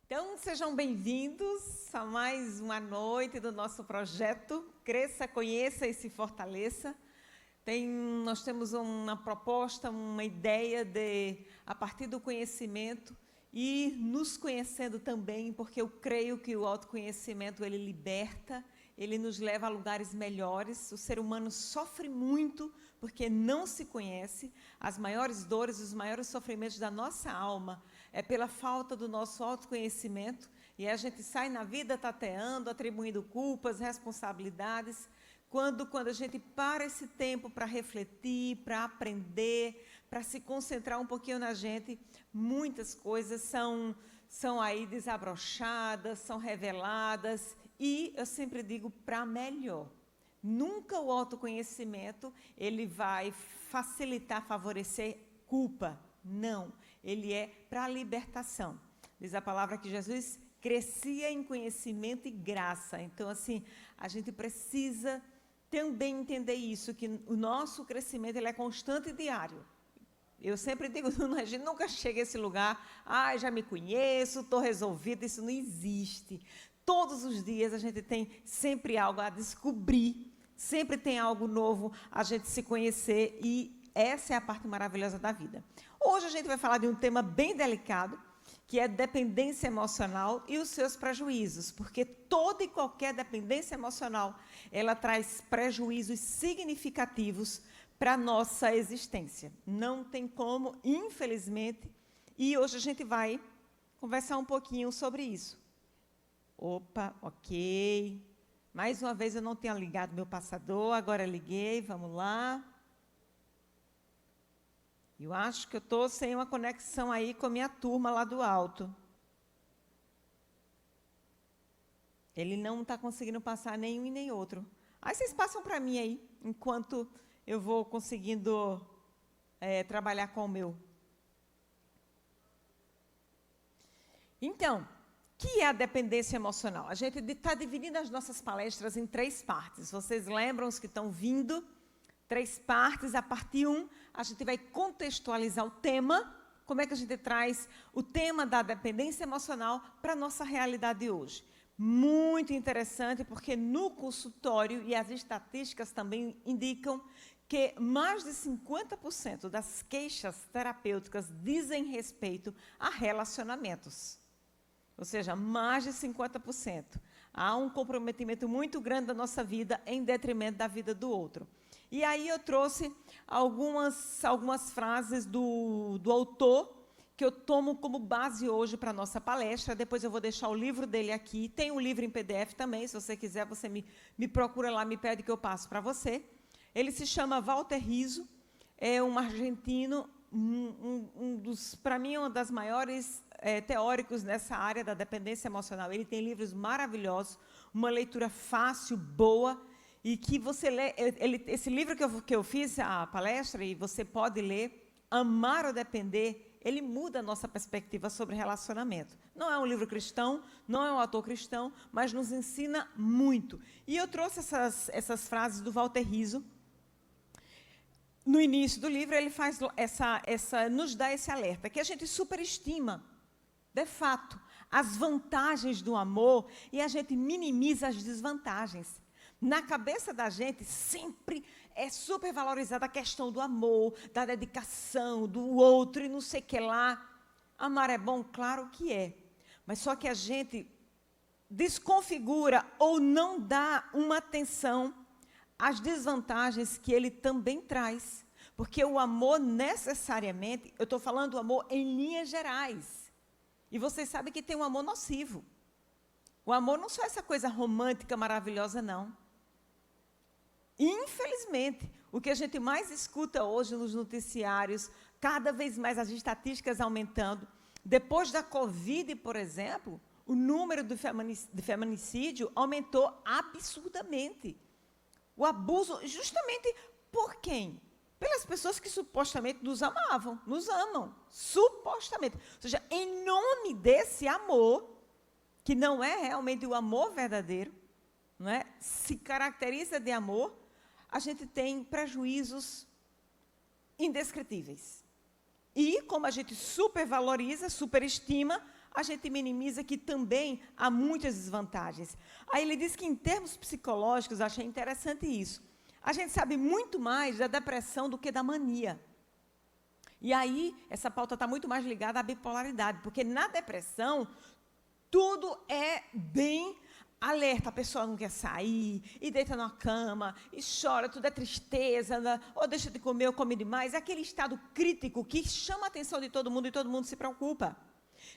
Então, sejam bem-vindos a mais uma noite do nosso projeto Cresça, Conheça e se Fortaleça. Nós temos uma proposta, uma ideia de, a partir do conhecimento, e nos conhecendo também, porque eu creio que o autoconhecimento, ele liberta, ele nos leva a lugares melhores. O ser humano sofre muito porque não se conhece. As maiores dores, os maiores sofrimentos da nossa alma é pela falta do nosso autoconhecimento, e a gente sai na vida tateando, atribuindo culpas, responsabilidades, quando a gente para esse tempo para refletir, para aprender, para se concentrar um pouquinho na gente, muitas coisas são aí desabrochadas, são reveladas, e eu sempre digo, para melhor. Nunca o autoconhecimento ele vai facilitar, favorecer culpa. Não, ele é para a libertação. Diz a palavra que Jesus crescia em conhecimento e graça. Então, assim, a gente precisa também entender isso, que o nosso crescimento ele é constante e diário. Eu sempre digo, a gente nunca chega a esse lugar, já me conheço, estou resolvida, isso não existe. Todos os dias a gente tem sempre algo a descobrir, sempre tem algo novo a gente se conhecer, e essa é a parte maravilhosa da vida. Hoje a gente vai falar de um tema bem delicado, que é dependência emocional e os seus prejuízos, porque toda e qualquer dependência emocional, ela traz prejuízos significativos para a nossa existência. Não tem como, infelizmente, e hoje a gente vai conversar um pouquinho sobre isso. Opa, ok. Mais uma vez eu não tinha ligado meu passador, agora liguei, vamos lá. Eu acho que eu estou sem uma conexão aí com a minha turma lá do alto. Ele não está conseguindo passar nenhum e nem outro. Aí vocês passam para mim aí, enquanto eu vou conseguindo trabalhar com o meu. Então, o que é a dependência emocional? A gente está dividindo as nossas palestras em 3 partes. Vocês lembram os que estão vindo? 3 partes. A parte 1, a gente vai contextualizar o tema, como é que a gente traz o tema da dependência emocional para a nossa realidade de hoje. Muito interessante, porque no consultório, e as estatísticas também indicam, que mais de 50% das queixas terapêuticas dizem respeito a relacionamentos. Ou seja, mais de 50%. Há um comprometimento muito grande da nossa vida em detrimento da vida do outro. E aí eu trouxe algumas frases do autor, que eu tomo como base hoje para a nossa palestra. Depois eu vou deixar o livro dele aqui. Tem um livro em PDF também, se você quiser, você me procura lá, me pede que eu passo para você. Ele se chama Walter Rizzo, é um argentino, para mim, um dos maiores teóricos nessa área da dependência emocional. Ele tem livros maravilhosos, uma leitura fácil, boa, e que você lê. Esse livro que eu fiz a palestra, e você pode ler, Amar ou Depender, ele muda a nossa perspectiva sobre relacionamento. Não é um livro cristão, não é um autor cristão, mas nos ensina muito. E eu trouxe essas frases do Walter Rizzo. No início do livro, ele faz nos dá esse alerta, que a gente superestima, de fato, as vantagens do amor, e a gente minimiza as desvantagens. Na cabeça da gente, sempre é supervalorizada a questão do amor, da dedicação, do outro e não sei o que lá. Amar é bom? Claro que é. Mas só que a gente desconfigura ou não dá uma atenção às desvantagens que ele também traz. Porque o amor, necessariamente, eu estou falando do amor em linhas gerais. E vocês sabem que tem um amor nocivo. O amor não só é essa coisa romântica, maravilhosa, não. Infelizmente, o que a gente mais escuta hoje nos noticiários, cada vez mais as estatísticas aumentando. Depois da Covid, por exemplo, o número de feminicídio aumentou absurdamente. O abuso, justamente por quem? Pelas pessoas que supostamente nos amavam, nos amam, supostamente. Ou seja, em nome desse amor, que não é realmente o amor verdadeiro, não é? Se caracteriza de amor, a gente tem prejuízos indescritíveis. E, como a gente supervaloriza, superestima, a gente minimiza que também há muitas desvantagens. Aí ele diz que, em termos psicológicos, achei interessante isso. A gente sabe muito mais da depressão do que da mania. E aí, essa pauta está muito mais ligada à bipolaridade, porque na depressão, tudo é bem alerta. A pessoa não quer sair, e deita na cama, e chora, tudo é tristeza, né? Ou deixa de comer, ou come demais. É aquele estado crítico que chama a atenção de todo mundo e todo mundo se preocupa.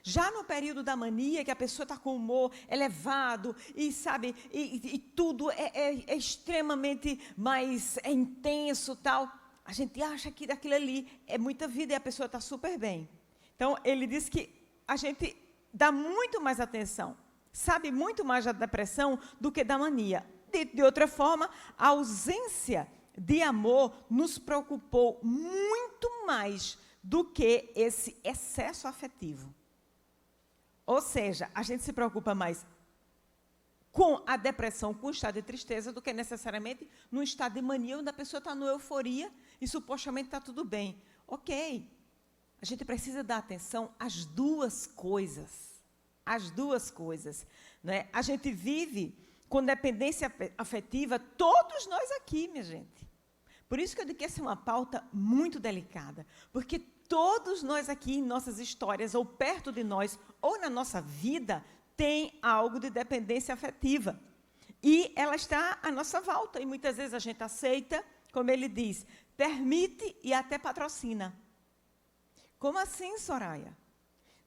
Já no período da mania, que a pessoa está com o humor elevado, e sabe, e tudo é extremamente mais intenso, tal, a gente acha que daquilo ali é muita vida e a pessoa está super bem. Então, ele diz que a gente dá muito mais atenção, sabe muito mais da depressão do que da mania. De outra forma, a ausência de amor nos preocupou muito mais do que esse excesso afetivo. Ou seja, a gente se preocupa mais com a depressão, com o estado de tristeza, do que necessariamente no estado de mania, onde a pessoa está numa euforia e supostamente está tudo bem. Ok, a gente precisa dar atenção às duas coisas. As duas coisas. Né? A gente vive com dependência afetiva, todos nós aqui, minha gente. Por isso que eu digo que essa é uma pauta muito delicada, porque todos nós aqui, em nossas histórias, ou perto de nós, ou na nossa vida, tem algo de dependência afetiva. E ela está à nossa volta. E muitas vezes a gente aceita, como ele diz, permite e até patrocina. Como assim, Soraya?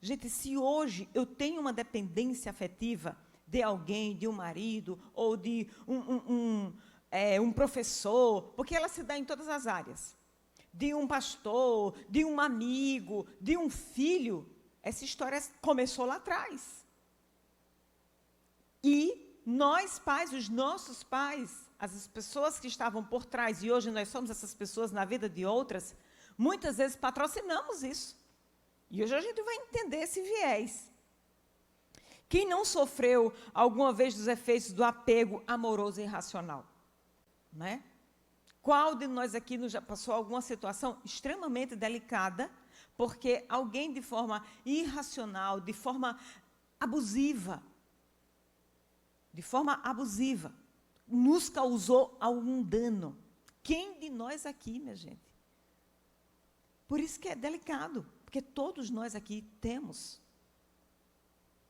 Gente, se hoje eu tenho uma dependência afetiva de alguém, de um marido, ou de um professor, porque ela se dá em todas as áreas, de um pastor, de um amigo, de um filho, essa história começou lá atrás. E nós, pais, os nossos pais, as pessoas que estavam por trás, e hoje nós somos essas pessoas na vida de outras, muitas vezes patrocinamos isso. E hoje a gente vai entender esse viés. Quem não sofreu alguma vez dos efeitos do apego amoroso e irracional? Né? Qual de nós aqui já passou alguma situação extremamente delicada, porque alguém de forma irracional, de forma abusiva, nos causou algum dano? Quem de nós aqui, minha gente? Por isso que é delicado, porque todos nós aqui temos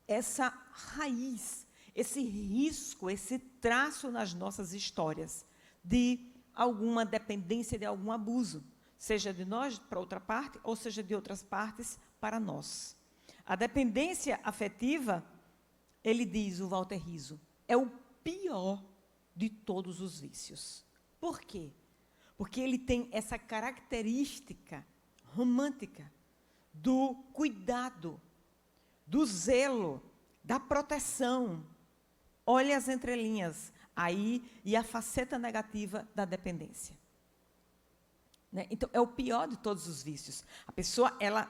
essa raiz, esse risco, esse traço nas nossas histórias de alguma dependência, de algum abuso, seja de nós para outra parte, ou seja de outras partes para nós. A dependência afetiva, ele diz, o Walter Rizzo, é o pior de todos os vícios. Por quê? Porque ele tem essa característica romântica do cuidado, do zelo, da proteção. Olha as entrelinhas aí e a faceta negativa da dependência. Né? Então, é o pior de todos os vícios. A pessoa, ela,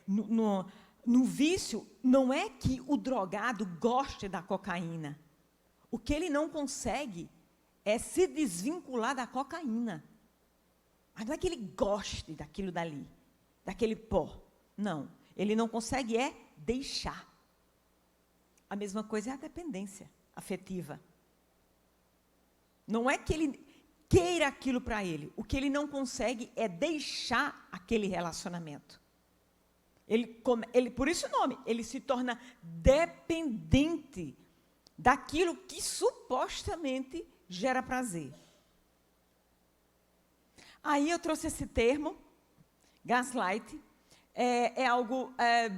no vício, não é que o drogado goste da cocaína. O que ele não consegue é se desvincular da cocaína. Mas não é que ele goste daquilo dali, daquele pó. Não, ele não consegue deixar. A mesma coisa é a dependência afetiva. Não é que ele queira aquilo para ele. O que ele não consegue é deixar aquele relacionamento. Por isso o nome, ele se torna dependente daquilo que supostamente gera prazer. Aí eu trouxe esse termo, gaslight. É algo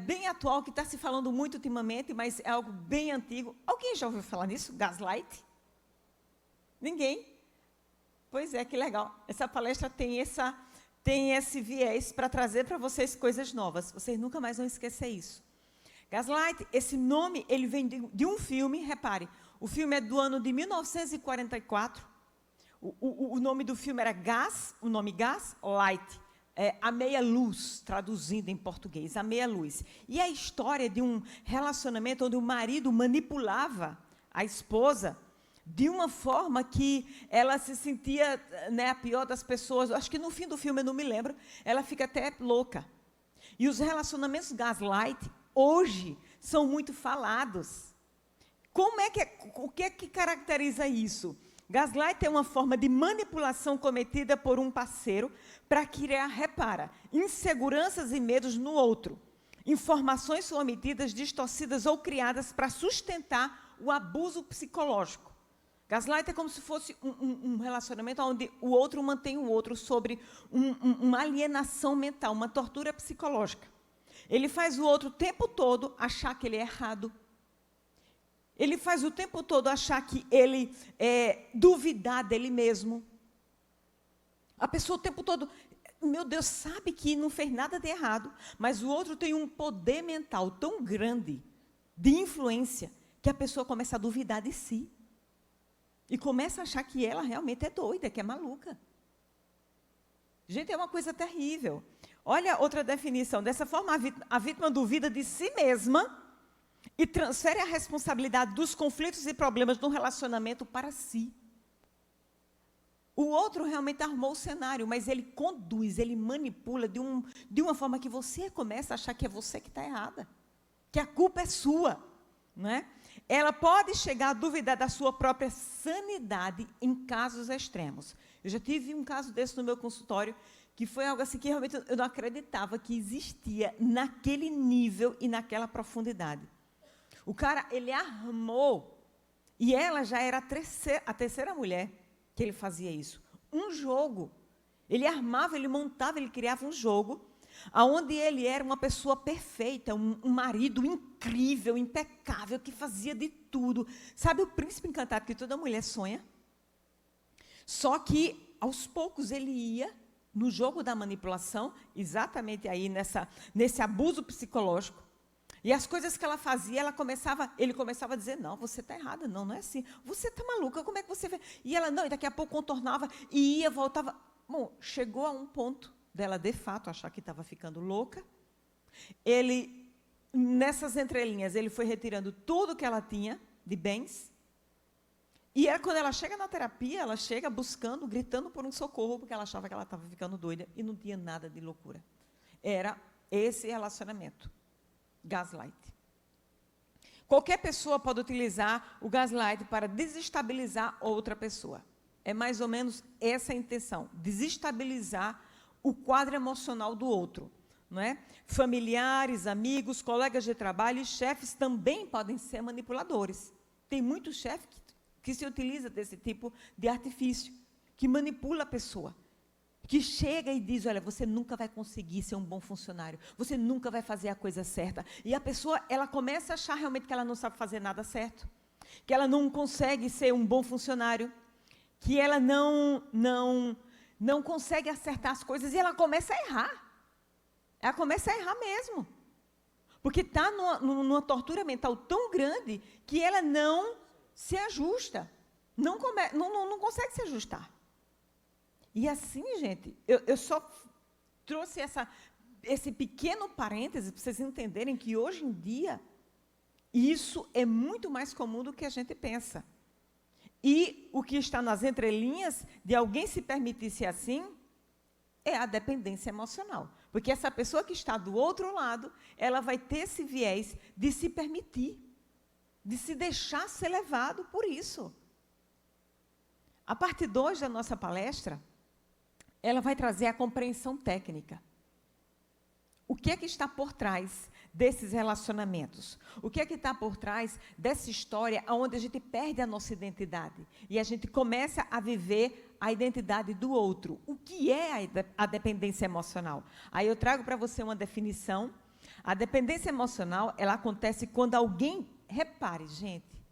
bem atual, que está se falando muito ultimamente, mas é algo bem antigo. Alguém já ouviu falar nisso? Gaslight? Ninguém? Pois é, que legal. Essa palestra tem esse viés para trazer para vocês coisas novas. Vocês nunca mais vão esquecer isso. Gaslight, esse nome, ele vem de um filme, repare, o filme é do ano de 1944. O nome do filme era o nome Gaslight. A meia-luz, traduzindo em português, a meia-luz. E a história de um relacionamento onde o marido manipulava a esposa de uma forma que ela se sentia, né, a pior das pessoas. Acho que no fim do filme, eu não me lembro, ela fica até louca. E os relacionamentos gaslight, hoje são muito falados. O que é que caracteriza isso? Gaslight é uma forma de manipulação cometida por um parceiro para criar, repara, inseguranças e medos no outro. Informações são omitidas, distorcidas ou criadas para sustentar o abuso psicológico. Gaslight é como se fosse um relacionamento onde o outro mantém o outro sobre uma alienação mental, uma tortura psicológica. Ele faz o outro o tempo todo achar que ele é errado. Ele faz o tempo todo achar que ele duvidar dele mesmo. A pessoa o tempo todo, meu Deus, sabe que não fez nada de errado, mas o outro tem um poder mental tão grande, de influência, que a pessoa começa a duvidar de si. E começa a achar que ela realmente é doida, que é maluca. Gente, é uma coisa terrível. Olha outra definição. Dessa forma, a vítima duvida de si mesma e transfere a responsabilidade dos conflitos e problemas do relacionamento para si. O outro realmente armou o cenário, mas ele conduz, ele manipula de uma forma que você começa a achar que é você que está errada, que a culpa é sua, não é? Ela pode chegar a duvidar da sua própria sanidade em casos extremos. Eu já tive um caso desse no meu consultório, que foi algo assim que realmente eu não acreditava que existia naquele nível e naquela profundidade. O cara, ele armou, e ela já era a terceira mulher que ele fazia isso. Um jogo. Ele armava, ele montava, ele criava um jogo, onde ele era uma pessoa perfeita, um marido incrível, impecável, que fazia de tudo. Sabe o príncipe encantado que toda mulher sonha? Só que, aos poucos, ele ia no jogo da manipulação, exatamente aí nesse abuso psicológico. E as coisas que ela fazia, ele começava a dizer, não, você está errada, não é assim. Você está maluca, como é que você vê? E ela, não, e daqui a pouco contornava, e ia, voltava. Bom, chegou a um ponto dela, de fato, achar que estava ficando louca. Ele, nessas entrelinhas, ele foi retirando tudo que ela tinha de bens. E quando ela chega na terapia, ela chega buscando, gritando por um socorro, porque ela achava que ela estava ficando doida, e não tinha nada de loucura. Era esse relacionamento. Gaslight. Qualquer pessoa pode utilizar o gaslight para desestabilizar outra pessoa. É mais ou menos essa a intenção, desestabilizar o quadro emocional do outro, não é? Familiares, amigos, colegas de trabalho e chefes também podem ser manipuladores. Tem muito chefe que se utiliza desse tipo de artifício, que manipula a pessoa. Que chega e diz, olha, você nunca vai conseguir ser um bom funcionário, você nunca vai fazer a coisa certa. E a pessoa, ela começa a achar realmente que ela não sabe fazer nada certo, que ela não consegue ser um bom funcionário, que ela não consegue acertar as coisas, e ela começa a errar. Ela começa a errar mesmo. Porque está numa tortura mental tão grande que ela não se ajusta, não consegue se ajustar. E assim, gente, eu só trouxe esse pequeno parêntese para vocês entenderem que hoje em dia isso é muito mais comum do que a gente pensa. E o que está nas entrelinhas de alguém se permitir ser assim é a dependência emocional. Porque essa pessoa que está do outro lado, ela vai ter esse viés de se permitir, de se deixar ser levado por isso. A parte 2 da nossa palestra, ela vai trazer a compreensão técnica. O que é que está por trás desses relacionamentos? O que é que está por trás dessa história onde a gente perde a nossa identidade e a gente começa a viver a identidade do outro? O que é a dependência emocional? Aí eu trago para você uma definição. A dependência emocional, ela acontece quando alguém, repare, gente,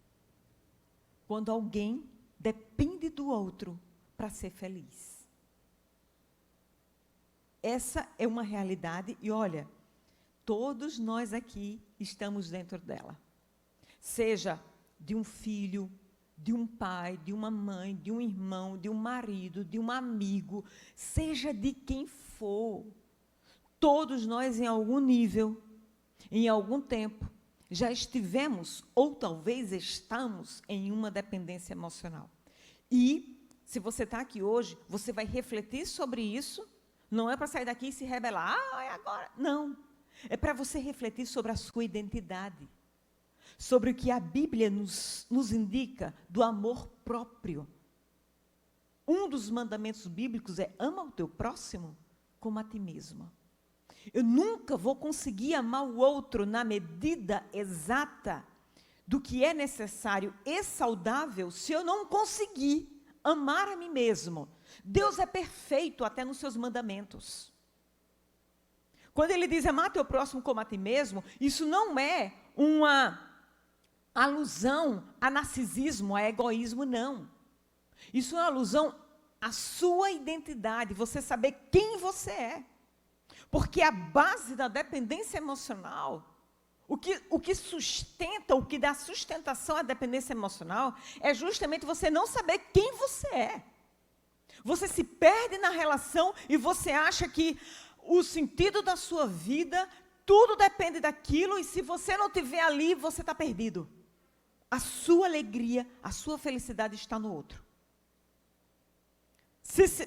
quando alguém depende do outro para ser feliz. Essa é uma realidade e, olha, todos nós aqui estamos dentro dela. Seja de um filho, de um pai, de uma mãe, de um irmão, de um marido, de um amigo, seja de quem for. Todos nós, em algum nível, em algum tempo, já estivemos ou talvez estamos em uma dependência emocional. E, se você está aqui hoje, você vai refletir sobre isso. Não é para sair daqui e se rebelar. É agora. Não. É para você refletir sobre a sua identidade, sobre o que a Bíblia nos indica do amor próprio. Um dos mandamentos bíblicos é: ama o teu próximo como a ti mesmo. Eu nunca vou conseguir amar o outro na medida exata do que é necessário e saudável se eu não conseguir amar a mim mesmo. Deus é perfeito até nos seus mandamentos. Quando ele diz amar teu próximo como a ti mesmo, isso não é uma alusão a narcisismo, a egoísmo, não. Isso é uma alusão à sua identidade, você saber quem você é. Porque a base da dependência emocional, o que sustenta, o que dá sustentação à dependência emocional, é justamente você não saber quem você é. Você se perde na relação e você acha que o sentido da sua vida, tudo depende daquilo, e se você não estiver ali, você está perdido. A sua alegria, a sua felicidade está no outro.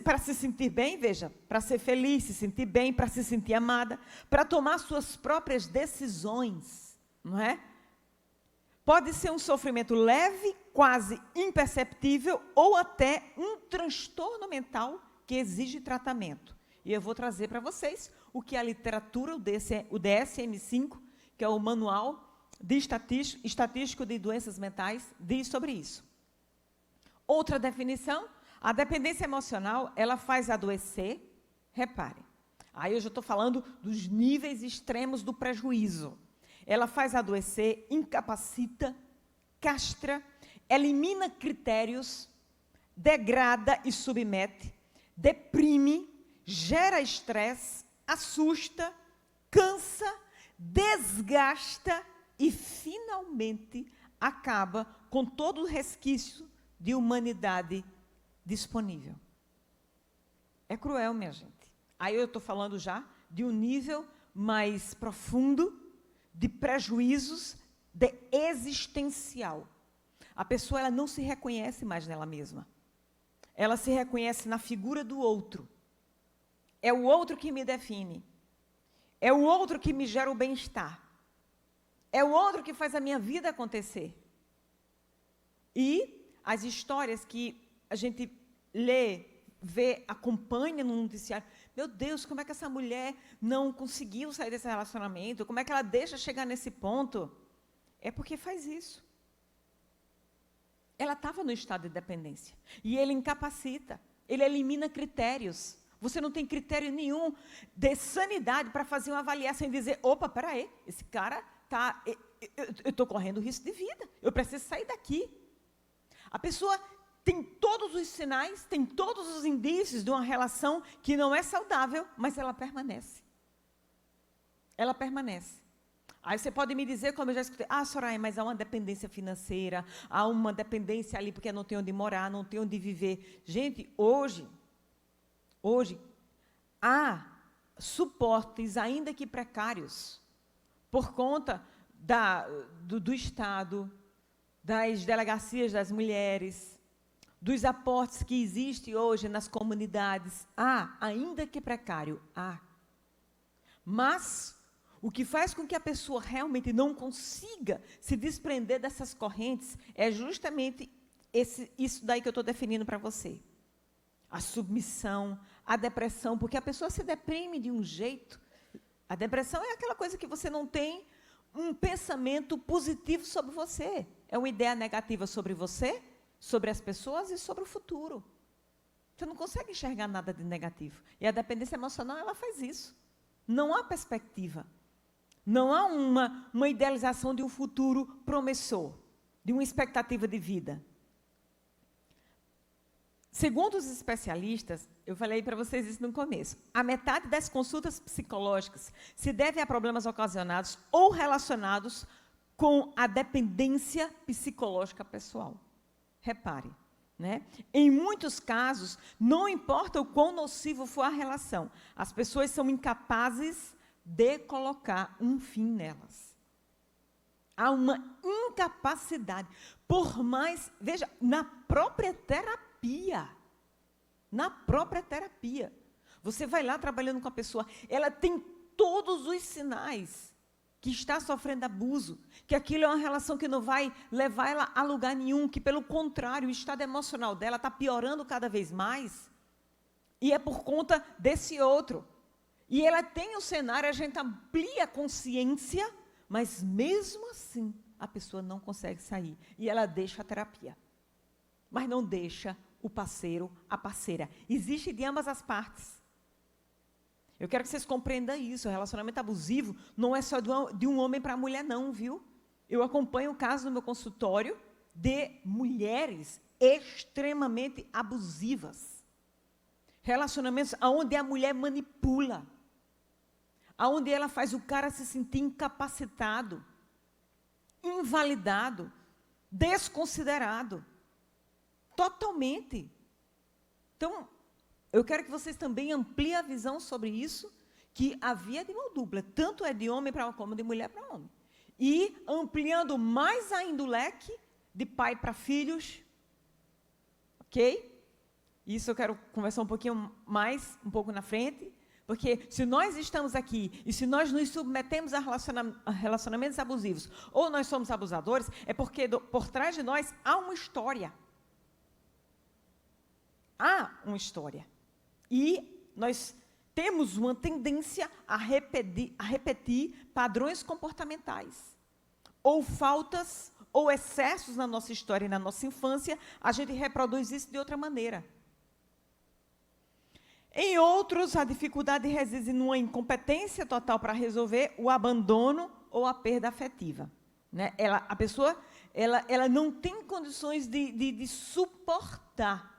Para se sentir bem, veja, para ser feliz, se sentir bem, para se sentir amada, para tomar suas próprias decisões, não é? Pode ser um sofrimento leve, quase imperceptível, ou até um transtorno mental que exige tratamento. E eu vou trazer para vocês o que a literatura, o DSM-5, que é o Manual Estatístico de Doenças Mentais, diz sobre isso. Outra definição: a dependência emocional, ela faz adoecer, repare, aí eu já estou falando dos níveis extremos do prejuízo. Ela faz adoecer, incapacita, castra, elimina critérios, degrada e submete, deprime, gera estresse, assusta, cansa, desgasta e, finalmente, acaba com todo o resquício de humanidade disponível. É cruel, minha gente. Aí eu estou falando já de um nível mais profundo de prejuízos de existencial. A pessoa, ela não se reconhece mais nela mesma. Ela se reconhece na figura do outro. É o outro que me define. É o outro que me gera o bem-estar. É o outro que faz a minha vida acontecer. E as histórias que a gente lê, vê, acompanha no noticiário. Meu Deus, como é que essa mulher não conseguiu sair desse relacionamento? Como é que ela deixa chegar nesse ponto? É porque faz isso. Ela estava no estado de dependência. E ele incapacita. Ele elimina critérios. Você não tem critério nenhum de sanidade para fazer uma avaliação e dizer: opa, peraí, esse cara está... Eu estou correndo risco de vida. Eu preciso sair daqui. A pessoa tem todos os sinais, tem todos os indícios de uma relação que não é saudável, mas ela permanece. Ela permanece. Aí você pode me dizer, como eu já escutei: ah, Soraya, mas há uma dependência financeira, há uma dependência ali porque não tem onde morar, não tem onde viver. Gente, hoje há suportes, ainda que precários, por conta do Estado, das delegacias das mulheres, dos aportes que existem hoje nas comunidades. Há, ainda que precário, há. Mas o que faz com que a pessoa realmente não consiga se desprender dessas correntes é justamente isso daí que eu estou definindo para você. A submissão, a depressão, porque a pessoa se deprime de um jeito. A depressão é aquela coisa que você não tem um pensamento positivo sobre você. É uma ideia negativa sobre você, sobre as pessoas e sobre o futuro. Você não consegue enxergar nada de negativo. E a dependência emocional, ela faz isso. Não há perspectiva. Não há uma idealização de um futuro promissor, de uma expectativa de vida. Segundo os especialistas, eu falei para vocês isso no começo, a metade das consultas psicológicas se devem a problemas ocasionados ou relacionados com a dependência psicológica pessoal. Repare, né? Em muitos casos, não importa o quão nocivo for a relação, as pessoas são incapazes de colocar um fim nelas. Há uma incapacidade, por mais, veja, na própria terapia, você vai lá trabalhando com a pessoa, ela tem todos os sinais que está sofrendo abuso, que aquilo é uma relação que não vai levar ela a lugar nenhum, que, pelo contrário, o estado emocional dela está piorando cada vez mais, e é por conta desse outro. E ela tem o cenário, a gente amplia a consciência, mas mesmo assim, a pessoa não consegue sair. E ela deixa a terapia. Mas não deixa o parceiro, a parceira. Existe de ambas as partes. Eu quero que vocês compreendam isso. O relacionamento abusivo não é só de um homem para a mulher, não, viu? Eu acompanho o caso no meu consultório de mulheres extremamente abusivas. Relacionamentos onde a mulher manipula. Onde ela faz o cara se sentir incapacitado, invalidado, desconsiderado. Totalmente. Então, eu quero que vocês também ampliem a visão sobre isso, que a via de mão dupla, tanto é de homem para como de mulher para homem. E ampliando mais ainda o leque de pai para filhos. Ok? Isso eu quero conversar um pouquinho mais, um pouco na frente. Porque se nós estamos aqui e se nós nos submetemos a relacionamentos abusivos, ou nós somos abusadores, é porque por trás de nós há uma história. Há uma história. E nós temos uma tendência a repetir padrões comportamentais. Ou faltas, ou excessos na nossa história e na nossa infância, a gente reproduz isso de outra maneira. Em outros, a dificuldade reside numa incompetência total para resolver o abandono ou a perda afetiva. Né? A pessoa ela não tem condições de suportar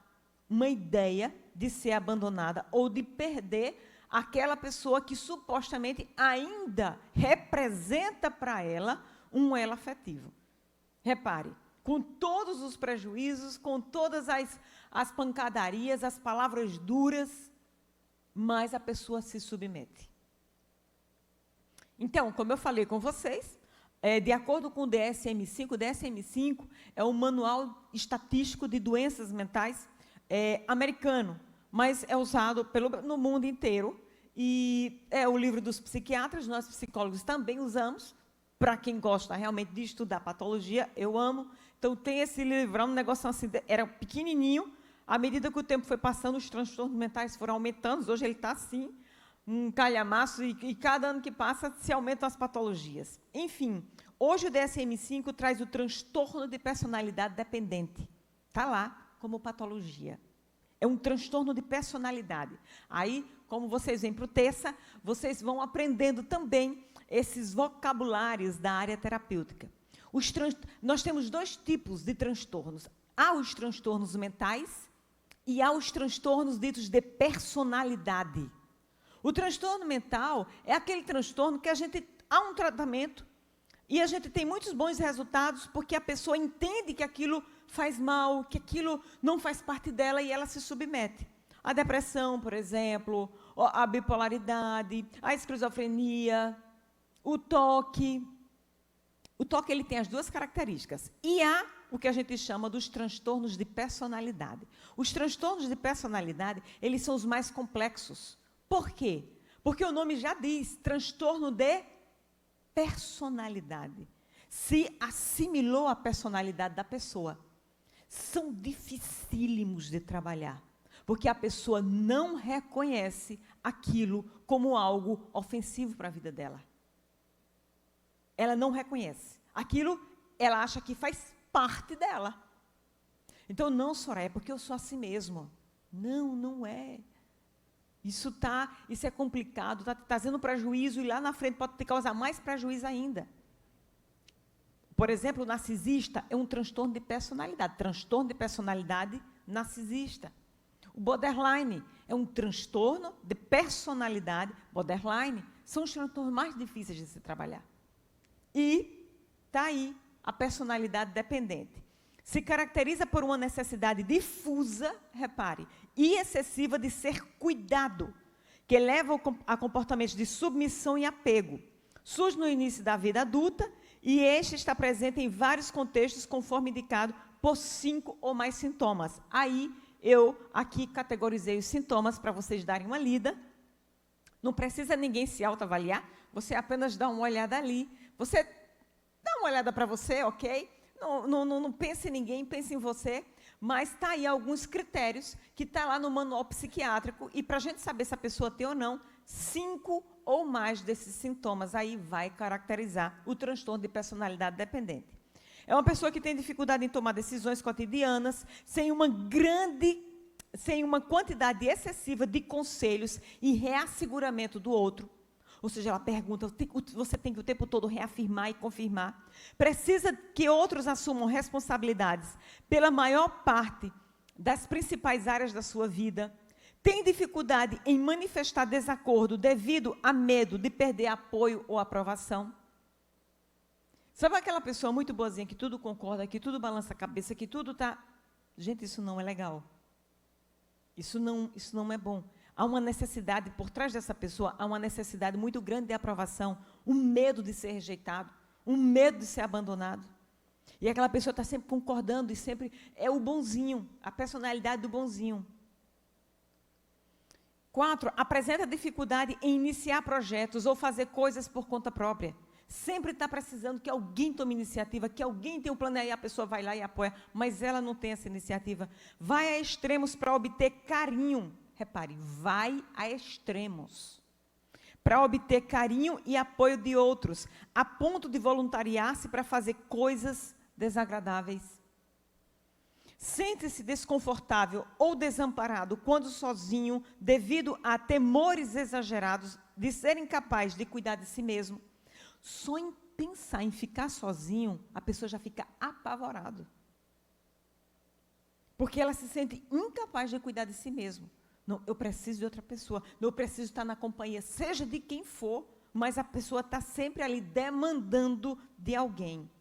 uma ideia de ser abandonada ou de perder aquela pessoa que supostamente ainda representa para ela um elo afetivo. Repare, com todos os prejuízos, com todas as pancadarias, as palavras duras, mas a pessoa se submete. Então, como eu falei com vocês, de acordo com o DSM-5 é um manual estatístico de doenças mentais americano, mas é usado no mundo inteiro, e é o livro dos psiquiatras, nós psicólogos também usamos, para quem gosta realmente de estudar patologia, eu amo. Então, tem esse livro, um negócio assim, era pequenininho. À medida que o tempo foi passando, os transtornos mentais foram aumentando. Hoje ele está assim, um calhamaço, e cada ano que passa se aumentam as patologias. Enfim, hoje o DSM-5 traz o transtorno de personalidade dependente. Está lá como patologia. É um transtorno de personalidade. Aí, como vocês vêm para o Terça, vocês vão aprendendo também esses vocabulários da área terapêutica. Nós temos dois tipos de transtornos. Há os transtornos mentais e há os transtornos ditos de personalidade. O transtorno mental é aquele transtorno que há um tratamento e a gente tem muitos bons resultados porque a pessoa entende que aquilo faz mal, que aquilo não faz parte dela e ela se submete. A depressão, por exemplo, a bipolaridade, a esquizofrenia, o toque. O toque ele tem as duas características. E há o que a gente chama dos transtornos de personalidade. Os transtornos de personalidade, eles são os mais complexos. Por quê? Porque o nome já diz, transtorno de personalidade. Se assimilou a personalidade da pessoa. São dificílimos de trabalhar, porque a pessoa não reconhece aquilo como algo ofensivo para a vida dela. Ela não reconhece. Aquilo, ela acha que faz parte dela. Então, não, Soraya, é porque eu sou assim mesmo. Não, não é. Isso é complicado, está trazendo prejuízo e lá na frente pode te causar mais prejuízo ainda. Por exemplo, o narcisista é um transtorno de personalidade. Transtorno de personalidade narcisista. O borderline é um transtorno de personalidade borderline. São os transtornos mais difíceis de se trabalhar. E está aí a personalidade dependente. Se caracteriza por uma necessidade difusa, repare, e excessiva de ser cuidado, que leva a comportamentos de submissão e apego. Surge no início da vida adulta e este está presente em vários contextos, conforme indicado por 5 ou mais sintomas. Aí, eu aqui categorizei os sintomas para vocês darem uma lida. Não precisa ninguém se autoavaliar, você apenas dá uma olhada ali. Você dá uma olhada para você, ok? Não pense em ninguém, pense em você. Mas está aí alguns critérios que está lá no manual psiquiátrico. E para a gente saber se a pessoa tem ou não, 5 ou mais desses sintomas aí vai caracterizar o transtorno de personalidade dependente. É uma pessoa que tem dificuldade em tomar decisões cotidianas, sem uma quantidade excessiva de conselhos e reasseguramento do outro. Ou seja, ela pergunta, você tem que o tempo todo reafirmar e confirmar. Precisa que outros assumam responsabilidades pela maior parte das principais áreas da sua vida. Tem dificuldade em manifestar desacordo devido a medo de perder apoio ou aprovação. Sabe aquela pessoa muito boazinha que tudo concorda, que tudo balança a cabeça, que tudo está... Gente, isso não é legal. Isso não é bom. Há uma necessidade, por trás dessa pessoa, há uma necessidade muito grande de aprovação, um medo de ser rejeitado, um medo de ser abandonado. E aquela pessoa está sempre concordando e sempre é o bonzinho, a personalidade do bonzinho. 4, apresenta dificuldade em iniciar projetos ou fazer coisas por conta própria. Sempre está precisando que alguém tome iniciativa, que alguém tenha um plano, aí a pessoa vai lá e apoia, mas ela não tem essa iniciativa. Vai a extremos para obter carinho. Repare, vai a extremos para obter carinho e apoio de outros, a ponto de voluntariar-se para fazer coisas desagradáveis. Sente-se desconfortável ou desamparado quando sozinho, devido a temores exagerados de ser incapaz de cuidar de si mesmo. Só em pensar em ficar sozinho, a pessoa já fica apavorada. Porque ela se sente incapaz de cuidar de si mesmo. Não, eu preciso de outra pessoa, não, eu preciso estar na companhia, seja de quem for, mas a pessoa está sempre ali demandando de alguém.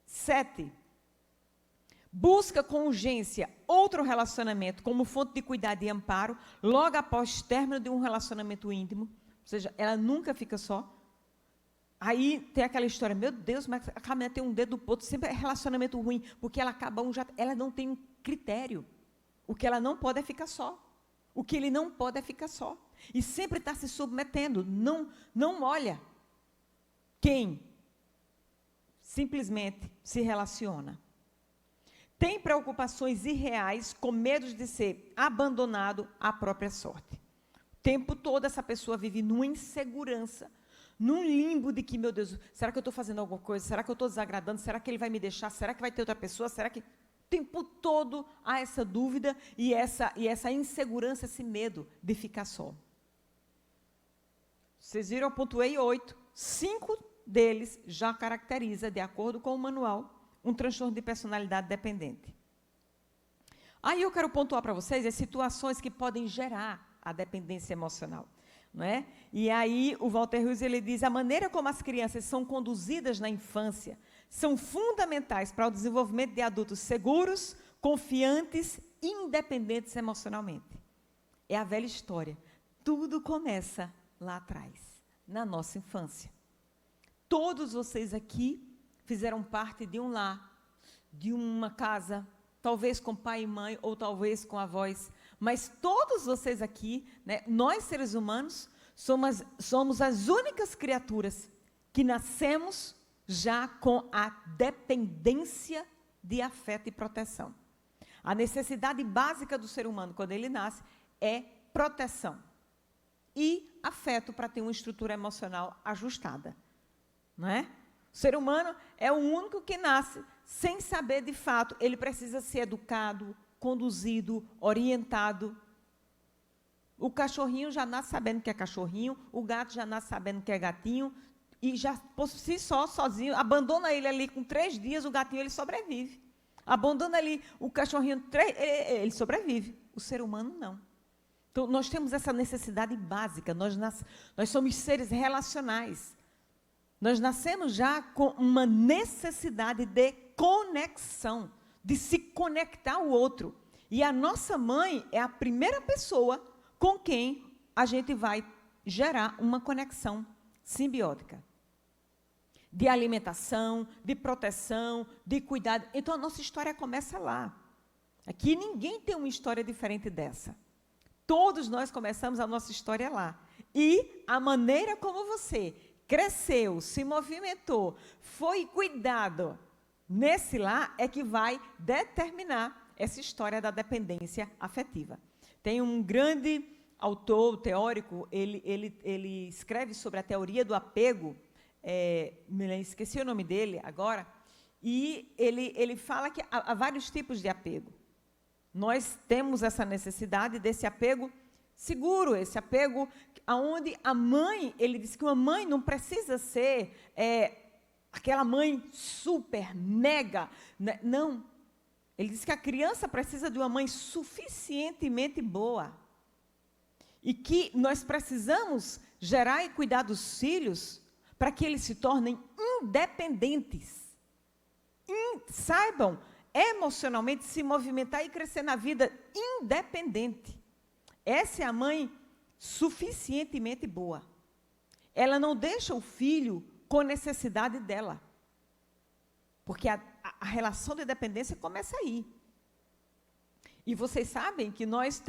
7. Busca com urgência outro relacionamento como fonte de cuidado e amparo, logo após o término de um relacionamento íntimo, ou seja, ela nunca fica só. Aí tem aquela história, meu Deus, mas a caminha tem um dedo no potro, sempre é relacionamento ruim, porque ela ela não tem um critério. O que ela não pode é ficar só. O que ele não pode é ficar só. E sempre está se submetendo. Não olha quem simplesmente se relaciona. Tem preocupações irreais com medo de ser abandonado à própria sorte. O tempo todo essa pessoa vive numa insegurança, num limbo de que, meu Deus, será que eu estou fazendo alguma coisa? Será que eu estou desagradando? Será que ele vai me deixar? Será que vai ter outra pessoa? Será que... O tempo todo há essa dúvida e essa insegurança, esse medo de ficar só. Vocês viram, eu pontuei 8. 5 deles já caracteriza, de acordo com o manual, um transtorno de personalidade dependente. Aí eu quero pontuar para vocês as situações que podem gerar a dependência emocional. Não é? E aí o Walter Rios, ele diz, a maneira como as crianças são conduzidas na infância são fundamentais para o desenvolvimento de adultos seguros, confiantes e independentes emocionalmente. É a velha história. Tudo começa lá atrás, na nossa infância. Todos vocês aqui fizeram parte de um lar, de uma casa, talvez com pai e mãe, ou talvez com avós, mas todos vocês aqui, né, nós seres humanos, somos as únicas criaturas que nascemos já com a dependência de afeto e proteção. A necessidade básica do ser humano, quando ele nasce, é proteção e afeto para ter uma estrutura emocional ajustada. Não é? O ser humano é o único que nasce sem saber de fato, ele precisa ser educado, conduzido, orientado. O cachorrinho já nasce sabendo que é cachorrinho, o gato já nasce sabendo que é gatinho, e já por si só, sozinho, abandona ele ali com 3 dias, o gatinho ele sobrevive. Abandona ali o cachorrinho, ele sobrevive. O ser humano não. Então, nós temos essa necessidade básica, nós somos seres relacionais. Nós nascemos já com uma necessidade de conexão, de se conectar ao outro. E a nossa mãe é a primeira pessoa com quem a gente vai gerar uma conexão simbiótica. De alimentação, de proteção, de cuidado. Então, a nossa história começa lá. Aqui ninguém tem uma história diferente dessa. Todos nós começamos a nossa história lá. E a maneira como você cresceu, se movimentou, foi cuidado nesse lar é que vai determinar essa história da dependência afetiva. Tem um grande autor, teórico, ele escreve sobre a teoria do apego, esqueci o nome dele agora, e ele fala que há vários tipos de apego. Nós temos essa necessidade desse apego seguro, esse apego onde a mãe, ele diz que uma mãe não precisa ser aquela mãe super, mega, né? Não. Ele diz que a criança precisa de uma mãe suficientemente boa. E que nós precisamos gerar e cuidar dos filhos para que eles se tornem independentes. Saibam emocionalmente se movimentar e crescer na vida independente. Essa é a mãe suficientemente boa. Ela não deixa o filho com necessidade dela. Porque a relação de dependência começa aí. E vocês sabem que nós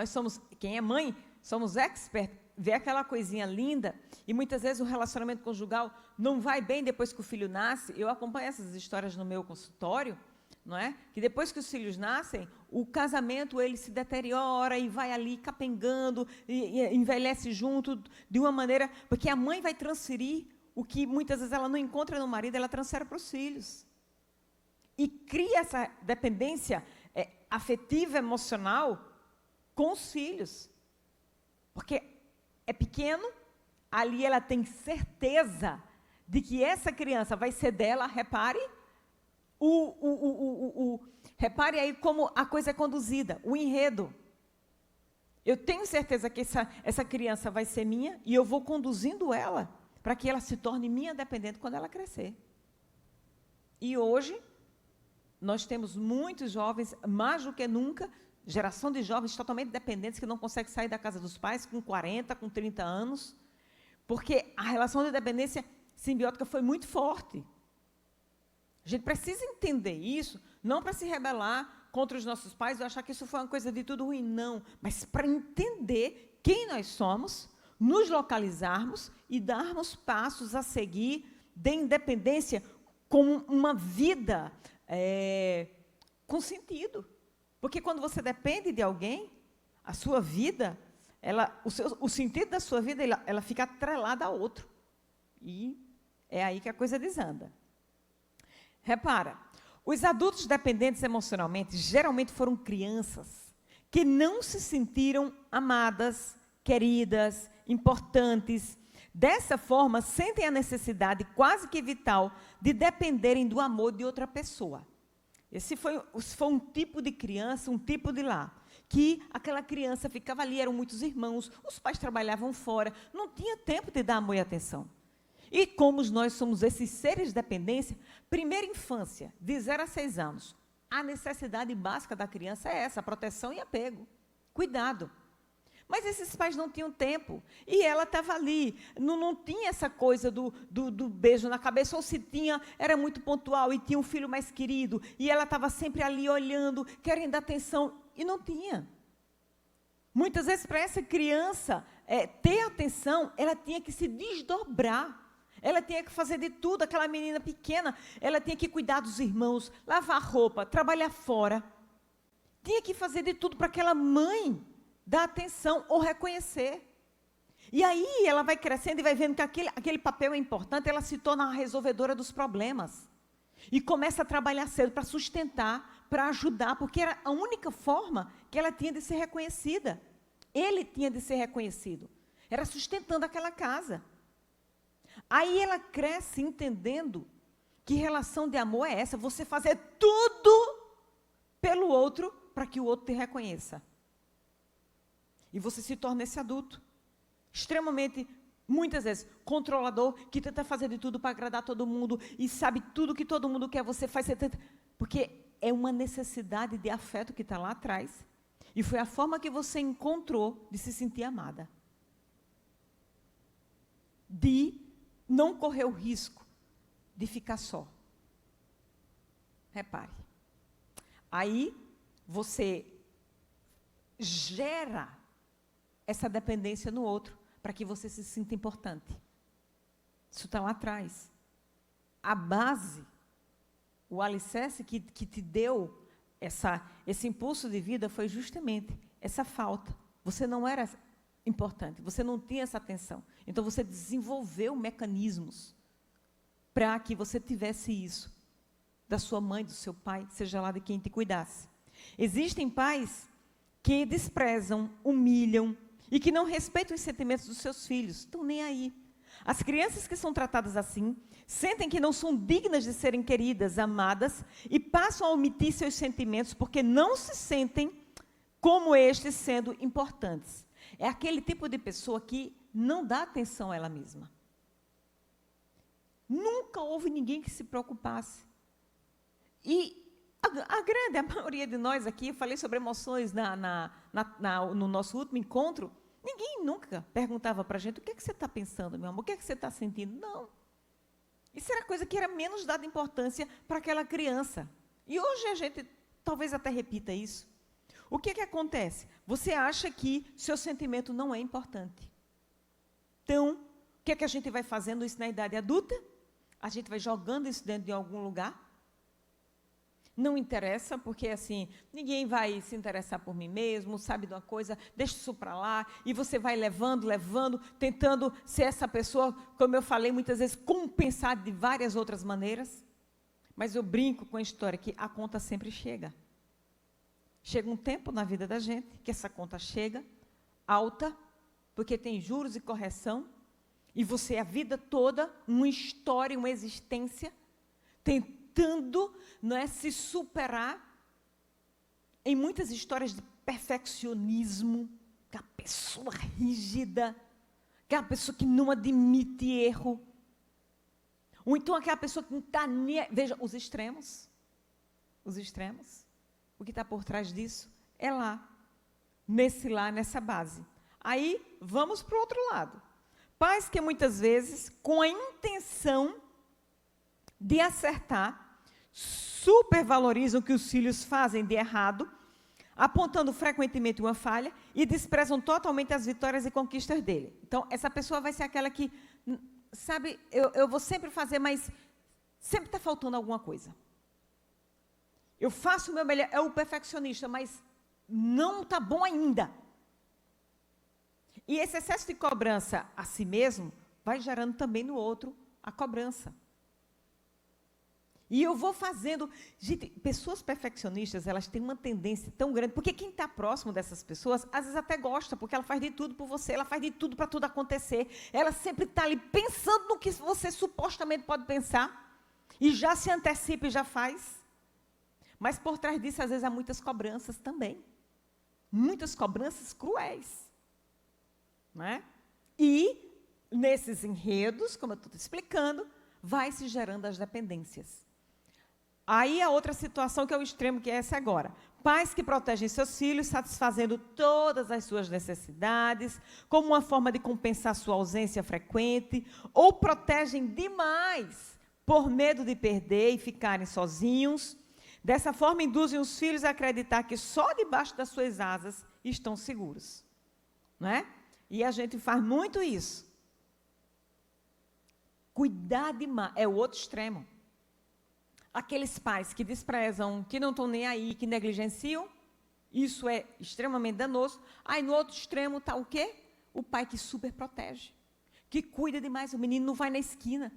somos, quem é mãe, somos expert, vê aquela coisinha linda, e muitas vezes o relacionamento conjugal não vai bem depois que o filho nasce. Eu acompanho essas histórias no meu consultório, não é? Que depois que os filhos nascem, o casamento ele se deteriora e vai ali capengando, e envelhece junto de uma maneira, porque a mãe vai transferir o que muitas vezes ela não encontra no marido, ela transfere para os filhos. E cria essa dependência afetiva, emocional com os filhos. Porque é pequeno, ali ela tem certeza de que essa criança vai ser dela, repare. Repare aí como a coisa é conduzida, o enredo. Eu tenho certeza que essa criança vai ser minha e eu vou conduzindo ela para que ela se torne minha dependente quando ela crescer. E hoje, nós temos muitos jovens, mais do que nunca, geração de jovens totalmente dependentes que não conseguem sair da casa dos pais com 40, com 30 anos, porque a relação de dependência simbiótica foi muito forte. A gente precisa entender isso, não para se rebelar contra os nossos pais ou achar que isso foi uma coisa de tudo ruim, não, mas para entender quem nós somos, nos localizarmos e darmos passos a seguir de independência como uma vida com sentido. Porque quando você depende de alguém, a sua vida, o sentido da sua vida, ela fica atrelada a outro. E é aí que a coisa desanda. Repara, os adultos dependentes emocionalmente geralmente foram crianças que não se sentiram amadas, queridas, importantes. Dessa forma, sentem a necessidade quase que vital de dependerem do amor de outra pessoa. Esse foi um tipo de criança, um tipo de lar, que aquela criança ficava ali, eram muitos irmãos, os pais trabalhavam fora, não tinha tempo de dar amor e atenção. E como nós somos esses seres de dependência, primeira infância, de 0 a 6 anos, a necessidade básica da criança é essa, proteção e apego, cuidado. Mas esses pais não tinham tempo, e ela estava ali, não tinha essa coisa do beijo na cabeça, ou se tinha, era muito pontual, e tinha um filho mais querido, e ela estava sempre ali olhando, querendo atenção, e não tinha. Muitas vezes, para essa criança ter atenção, ela tinha que se desdobrar, ela tinha que fazer de tudo, aquela menina pequena, ela tinha que cuidar dos irmãos, lavar roupa, trabalhar fora, tinha que fazer de tudo para aquela mãe dar atenção ou reconhecer. E aí ela vai crescendo e vai vendo que aquele papel é importante, ela se torna a resolvedora dos problemas. E começa a trabalhar cedo para sustentar, para ajudar, porque era a única forma que ela tinha de ser reconhecida. Ele tinha de ser reconhecido. Era sustentando aquela casa. Aí ela cresce entendendo que relação de amor é essa, você fazer tudo pelo outro para que o outro te reconheça. E você se torna esse adulto, extremamente, muitas vezes, controlador, que tenta fazer de tudo para agradar todo mundo, e sabe tudo que todo mundo quer, você faz, você tenta, porque é uma necessidade de afeto que está lá atrás, e foi a forma que você encontrou de se sentir amada. De não correr o risco de ficar só. Repare. Aí, você gera essa dependência no outro, para que você se sinta importante. Isso está lá atrás. A base, o alicerce que te deu esse impulso de vida foi justamente essa falta. Você não era importante, você não tinha essa atenção. Então, você desenvolveu mecanismos para que você tivesse isso, da sua mãe, do seu pai, seja lá de quem te cuidasse. Existem pais que desprezam, humilham e que não respeitam os sentimentos dos seus filhos, estão nem aí. As crianças que são tratadas assim, sentem que não são dignas de serem queridas, amadas, e passam a omitir seus sentimentos porque não se sentem como estes sendo importantes. É aquele tipo de pessoa que não dá atenção a ela mesma. Nunca houve ninguém que se preocupasse. E a maioria de nós aqui, eu falei sobre emoções no nosso último encontro, ninguém nunca perguntava para a gente, o que é que você está pensando, meu amor? O que é que você está sentindo? Não. Isso era coisa que era menos dada importância para aquela criança. E hoje a gente talvez até repita isso. O que é que acontece? Você acha que seu sentimento não é importante. Então, o que é que a gente vai fazendo isso na idade adulta? A gente vai jogando isso dentro de algum lugar. Não interessa, porque assim, ninguém vai se interessar por mim mesmo, sabe de uma coisa, deixa isso para lá, e você vai levando, tentando ser essa pessoa, como eu falei muitas vezes, compensar de várias outras maneiras. Mas eu brinco com a história que a conta sempre chega. Chega um tempo na vida da gente que essa conta chega, alta, porque tem juros e correção, e você a vida toda, uma história, uma existência, tentando, não é, se superar em muitas histórias de perfeccionismo, aquela pessoa rígida, aquela pessoa que não admite erro, ou então aquela pessoa que não está nem... Veja, os extremos, o que está por trás disso é lá, nessa base. Aí, vamos para o outro lado. Pais que muitas vezes, com a intenção de acertar, supervalorizam o que os filhos fazem de errado, apontando frequentemente uma falha e desprezam totalmente as vitórias e conquistas dele. Então, essa pessoa vai ser aquela que, sabe, eu vou sempre fazer, mas sempre está faltando alguma coisa. Eu faço o meu melhor, é o perfeccionista, mas não está bom ainda. E esse excesso de cobrança a si mesmo vai gerando também no outro a cobrança. E eu vou fazendo... Gente, pessoas perfeccionistas, elas têm uma tendência tão grande, porque quem está próximo dessas pessoas, às vezes até gosta, porque ela faz de tudo por você, ela faz de tudo para tudo acontecer, ela sempre está ali pensando no que você supostamente pode pensar, e já se antecipa e já faz. Mas por trás disso, às vezes, há muitas cobranças também. Muitas cobranças cruéis. Não é? E, nesses enredos, como eu estou te explicando, vai se gerando as dependências. Aí a outra situação que é o extremo, que é essa agora. Pais que protegem seus filhos, satisfazendo todas as suas necessidades, como uma forma de compensar sua ausência frequente, ou protegem demais, por medo de perder e ficarem sozinhos. Dessa forma, induzem os filhos a acreditar que só debaixo das suas asas estão seguros. Não é? E a gente faz muito isso. Cuidar demais é o outro extremo. Aqueles pais que desprezam, que não estão nem aí, que negligenciam, isso é extremamente danoso. Aí no outro extremo está o quê? O pai que super protege, que cuida demais, o menino não vai na esquina.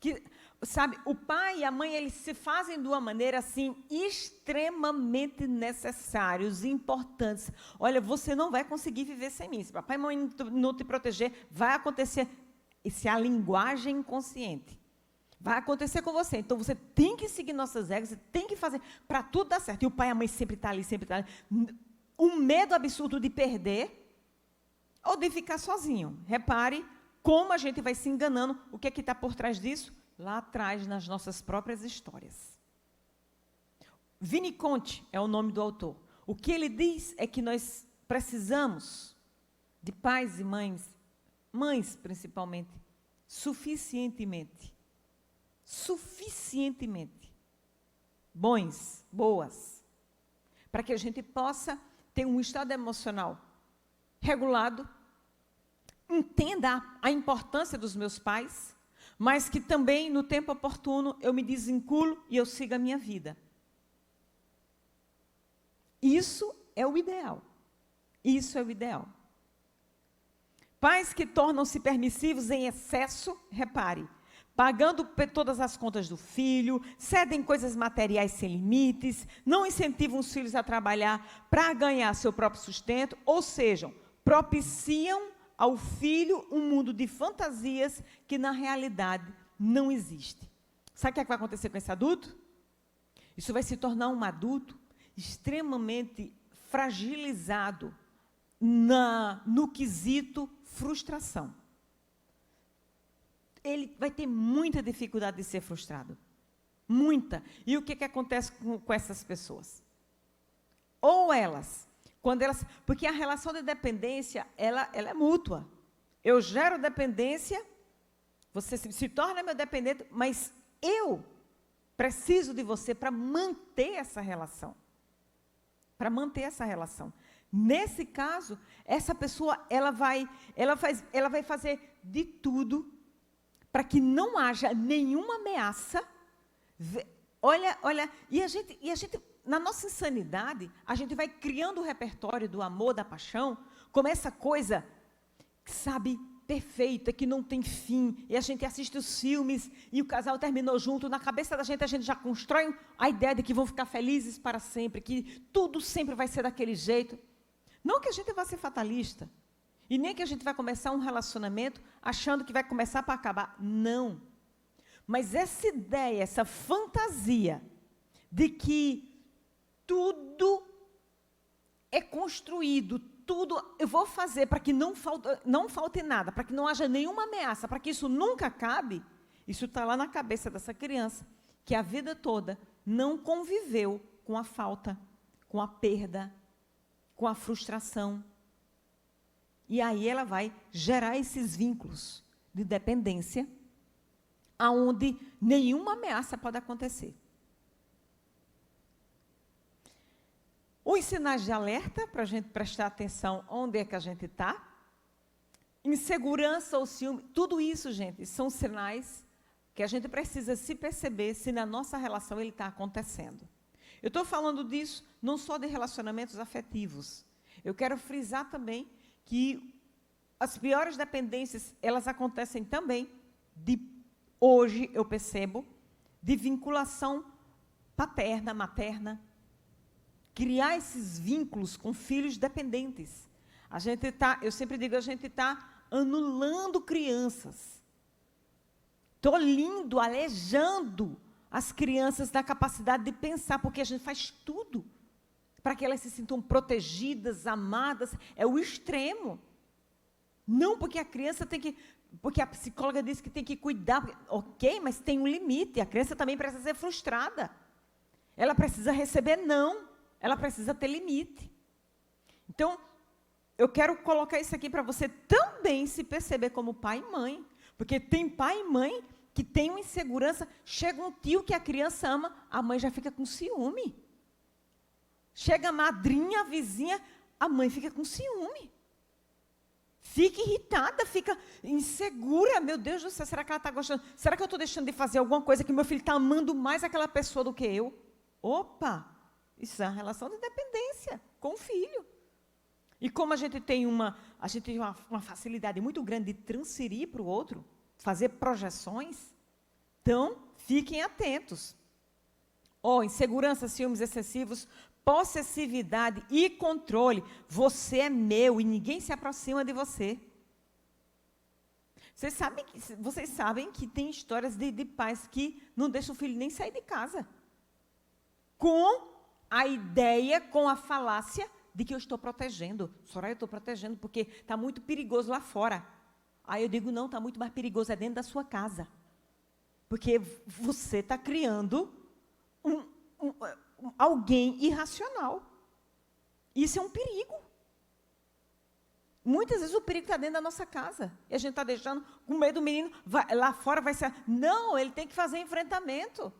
Que, sabe, o pai e a mãe, eles se fazem de uma maneira assim, extremamente necessários, importantes. Olha, você não vai conseguir viver sem mim. Se papai e mãe não te proteger, vai acontecer. Isso é a linguagem inconsciente. Vai acontecer com você. Então, você tem que seguir nossas regras, você tem que fazer para tudo dar certo. E o pai e a mãe sempre estão ali, sempre estão ali. Um medo absurdo de perder ou de ficar sozinho. Repare como a gente vai se enganando. O que é que está por trás disso? Lá atrás, nas nossas próprias histórias. Winnicott é o nome do autor. O que ele diz é que nós precisamos de pais e mães principalmente, suficientemente boas, para que a gente possa ter um estado emocional regulado, entenda a importância dos meus pais, mas que também, no tempo oportuno, eu me desvinculo e eu siga a minha vida. Isso é o ideal. Isso é o ideal. Pais que tornam-se permissivos em excesso, repare, pagando todas as contas do filho, cedem coisas materiais sem limites, não incentivam os filhos a trabalhar para ganhar seu próprio sustento, ou seja, propiciam ao filho um mundo de fantasias que na realidade não existe. Sabe o que vai acontecer com esse adulto? Isso vai se tornar um adulto extremamente fragilizado no quesito frustração. Ele vai ter muita dificuldade de ser frustrado. Muita. E o que acontece com essas pessoas? Ou elas, porque a relação de dependência, ela é mútua. Eu gero dependência, você se torna meu dependente, mas eu preciso de você para manter essa relação. Para manter essa relação. Nesse caso, essa pessoa, ela vai fazer de tudo para que não haja nenhuma ameaça. Olha, e a gente, na nossa insanidade, a gente vai criando o repertório do amor, da paixão, como essa coisa, sabe, perfeita, que não tem fim, e a gente assiste os filmes, e o casal terminou junto, na cabeça da gente, a gente já constrói a ideia de que vão ficar felizes para sempre, que tudo sempre vai ser daquele jeito. Não que a gente vá ser fatalista, e nem que a gente vai começar um relacionamento achando que vai começar para acabar. Não. Mas essa ideia, essa fantasia de que tudo é construído, tudo eu vou fazer para que não falte nada, para que não haja nenhuma ameaça, para que isso nunca acabe, isso está lá na cabeça dessa criança, que a vida toda não conviveu com a falta, com a perda, com a frustração. E aí ela vai gerar esses vínculos de dependência, aonde nenhuma ameaça pode acontecer. Os sinais de alerta, para a gente prestar atenção onde é que a gente está. Insegurança ou ciúme, tudo isso, gente, são sinais que a gente precisa se perceber se na nossa relação ele está acontecendo. Eu estou falando disso não só de relacionamentos afetivos. Eu quero frisar também que as piores dependências, elas acontecem também, hoje eu percebo, de vinculação paterna, materna, criar esses vínculos com filhos dependentes. Eu sempre digo, a gente está anulando crianças, tolindo, aleijando as crianças da capacidade de pensar, porque a gente faz tudo para que elas se sintam protegidas, amadas, é o extremo. Não porque a criança porque a psicóloga disse que tem que cuidar, ok, mas tem um limite, a criança também precisa ser frustrada. Ela precisa receber não, ela precisa ter limite. Então, eu quero colocar isso aqui para você também se perceber como pai e mãe, porque tem pai e mãe que tem uma insegurança, chega um tio que a criança ama, a mãe já fica com ciúme. Chega a madrinha, a vizinha, a mãe fica com ciúme. Fica irritada, fica insegura. Meu Deus do céu, será que ela está gostando? Será que eu estou deixando de fazer alguma coisa que meu filho está amando mais aquela pessoa do que eu? Opa, isso é uma relação de dependência com o filho. E como a gente tem uma facilidade muito grande de transferir para o outro, fazer projeções, então fiquem atentos. Insegurança, ciúmes excessivos, possessividade e controle. Você é meu e ninguém se aproxima de você. Vocês sabem que tem histórias de pais que não deixam o filho nem sair de casa. Com a ideia, com a falácia de que eu estou protegendo. Soraya, eu estou protegendo porque está muito perigoso lá fora. Aí eu digo, não, está muito mais perigoso, é dentro da sua casa. Porque você está criando alguém irracional. Isso é um perigo. Muitas vezes o perigo está dentro da nossa casa. E a gente está deixando, com medo do menino, lá fora vai ser... Não, ele tem que fazer enfrentamento.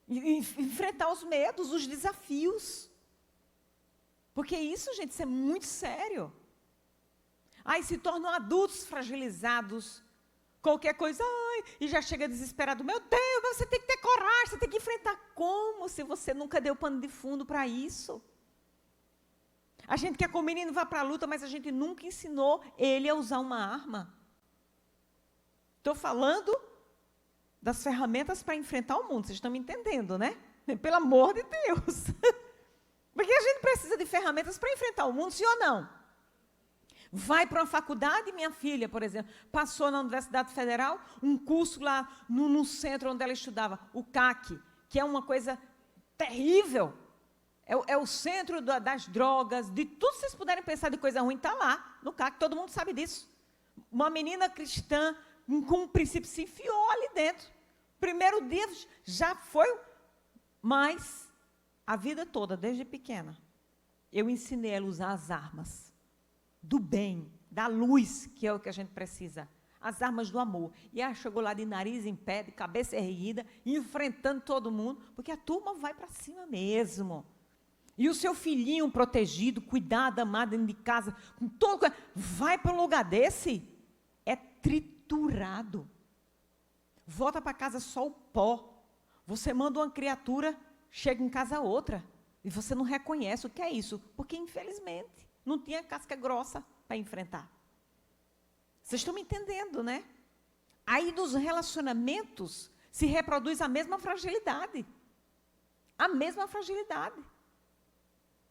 Enfrentar os medos, os desafios. Porque isso, gente, isso é muito sério. Aí se tornam adultos fragilizados. Qualquer coisa, e já chega desesperado. Meu Deus, você tem que ter coragem, você tem que enfrentar. Como se você nunca deu pano de fundo para isso? A gente quer que o menino vá para a luta, mas a gente nunca ensinou ele a usar uma arma. Estou falando das ferramentas para enfrentar o mundo. Vocês estão me entendendo, né? Pelo amor de Deus. Porque a gente precisa de ferramentas para enfrentar o mundo, sim ou não? Vai para uma faculdade, minha filha, por exemplo, passou na Universidade Federal, um curso lá no centro onde ela estudava, o CAC, que é uma coisa terrível. É o centro das drogas, de tudo que vocês puderem pensar de coisa ruim, está lá, no CAC, todo mundo sabe disso. Uma menina cristã, com um princípio, se enfiou ali dentro. Primeiro dia já foi, mas a vida toda, desde pequena, eu ensinei ela a usar as armas do bem, da luz, que é o que a gente precisa. As armas do amor. E ela chegou lá de nariz em pé, de cabeça erguida, enfrentando todo mundo, porque a turma vai para cima mesmo. E o seu filhinho protegido, cuidado, amado, dentro de casa, com todo, vai para um lugar desse, é triturado. Volta para casa só o pó. Você manda uma criatura, chega em casa outra, e você não reconhece o que é isso, porque infelizmente não tinha casca grossa para enfrentar. Vocês estão me entendendo, né? Aí nos relacionamentos se reproduz a mesma fragilidade. A mesma fragilidade.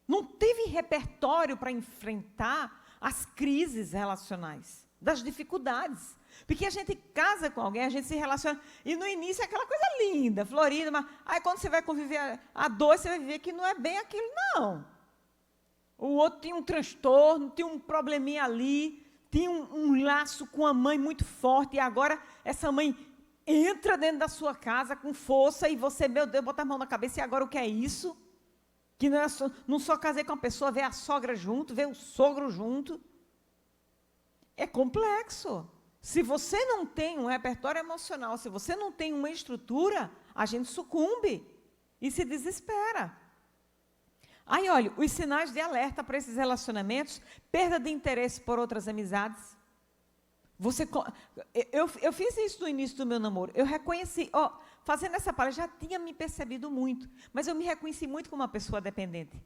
Não teve repertório para enfrentar as crises relacionais, das dificuldades. Porque a gente casa com alguém, a gente se relaciona, e no início é aquela coisa linda, florida, mas aí quando você vai conviver a dois, você vai ver que não é bem aquilo, não. O outro tinha um transtorno, tinha um probleminha ali, tinha um laço com a mãe muito forte, e agora essa mãe entra dentro da sua casa com força, e você, meu Deus, bota a mão na cabeça, e agora o que é isso? Que não só casei com a pessoa, vê a sogra junto, vê o sogro junto. É complexo. Se você não tem um repertório emocional, se você não tem uma estrutura, a gente sucumbe e se desespera. Aí, olha, os sinais de alerta para esses relacionamentos, perda de interesse por outras amizades. Eu fiz isso no início do meu namoro. Eu reconheci, fazendo essa palestra, já tinha me percebido muito, mas eu me reconheci muito como uma pessoa dependente.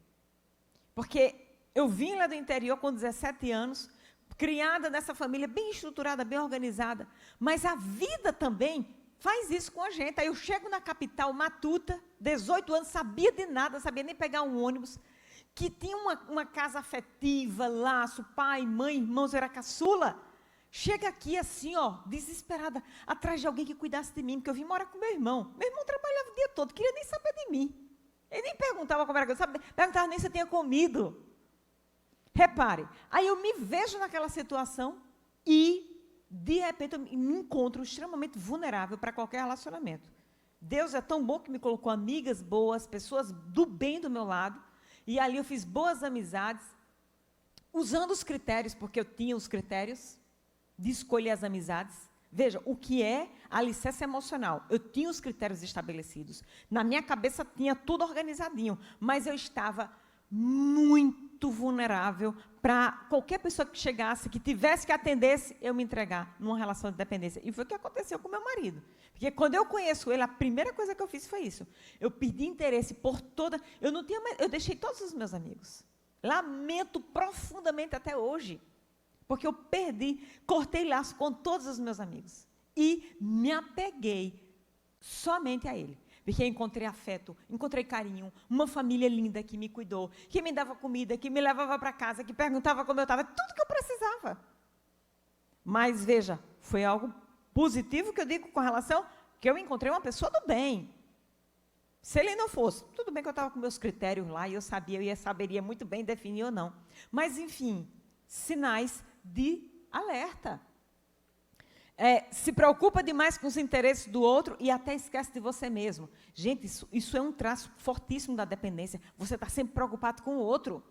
Porque eu vim lá do interior com 17 anos, criada nessa família bem estruturada, bem organizada, mas a vida também faz isso com a gente. Aí eu chego na capital, matuta, 18 anos, sabia de nada, sabia nem pegar um ônibus, que tinha uma casa afetiva, laço, pai, mãe, irmãos, eu era caçula. Chega aqui assim, desesperada, atrás de alguém que cuidasse de mim, porque eu vim morar com meu irmão. Meu irmão trabalhava o dia todo, queria nem saber de mim. Ele nem perguntava como era, perguntava nem se eu tinha comido. Repare, aí eu me vejo naquela situação e, de repente, eu me encontro extremamente vulnerável para qualquer relacionamento. Deus é tão bom que me colocou amigas boas, pessoas do bem do meu lado, e ali eu fiz boas amizades, usando os critérios, porque eu tinha os critérios de escolher as amizades. Veja, o que é alicerce emocional? Eu tinha os critérios estabelecidos. Na minha cabeça tinha tudo organizadinho, mas eu estava muito vulnerável para qualquer pessoa que chegasse, que tivesse que atendesse, eu me entregar numa relação de dependência. E foi o que aconteceu com meu marido. Porque quando eu conheço ele, a primeira coisa que eu fiz foi isso. Eu perdi interesse por toda... Eu deixei todos os meus amigos. Lamento profundamente até hoje. Porque eu cortei laço com todos os meus amigos. E me apeguei somente a ele. Porque encontrei afeto, encontrei carinho, uma família linda que me cuidou, que me dava comida, que me levava para casa, que perguntava como eu estava, tudo que eu precisava. Mas, veja, foi algo positivo que eu digo com relação que eu encontrei uma pessoa do bem. Se ele não fosse, tudo bem que eu estava com meus critérios lá, e eu saberia muito bem definir ou não. Mas, enfim, sinais de alerta. Se preocupa demais com os interesses do outro e até esquece de você mesmo. Gente, isso é um traço fortíssimo da dependência. Você está sempre preocupado com o outro.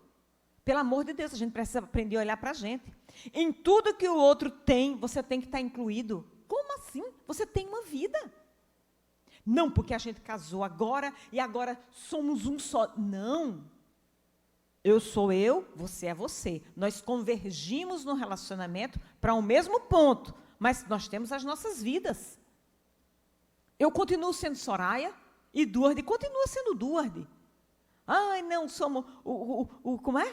Pelo amor de Deus, a gente precisa aprender a olhar para a gente. Em tudo que o outro tem, você tem que estar incluído. Como assim? Você tem uma vida. Não porque a gente casou agora e agora somos um só. Não. Eu sou eu, você é você. Nós convergimos no relacionamento para o mesmo ponto, mas nós temos as nossas vidas. Eu continuo sendo Soraya e Duarde continua sendo Duarde. Ai, não, somos como é?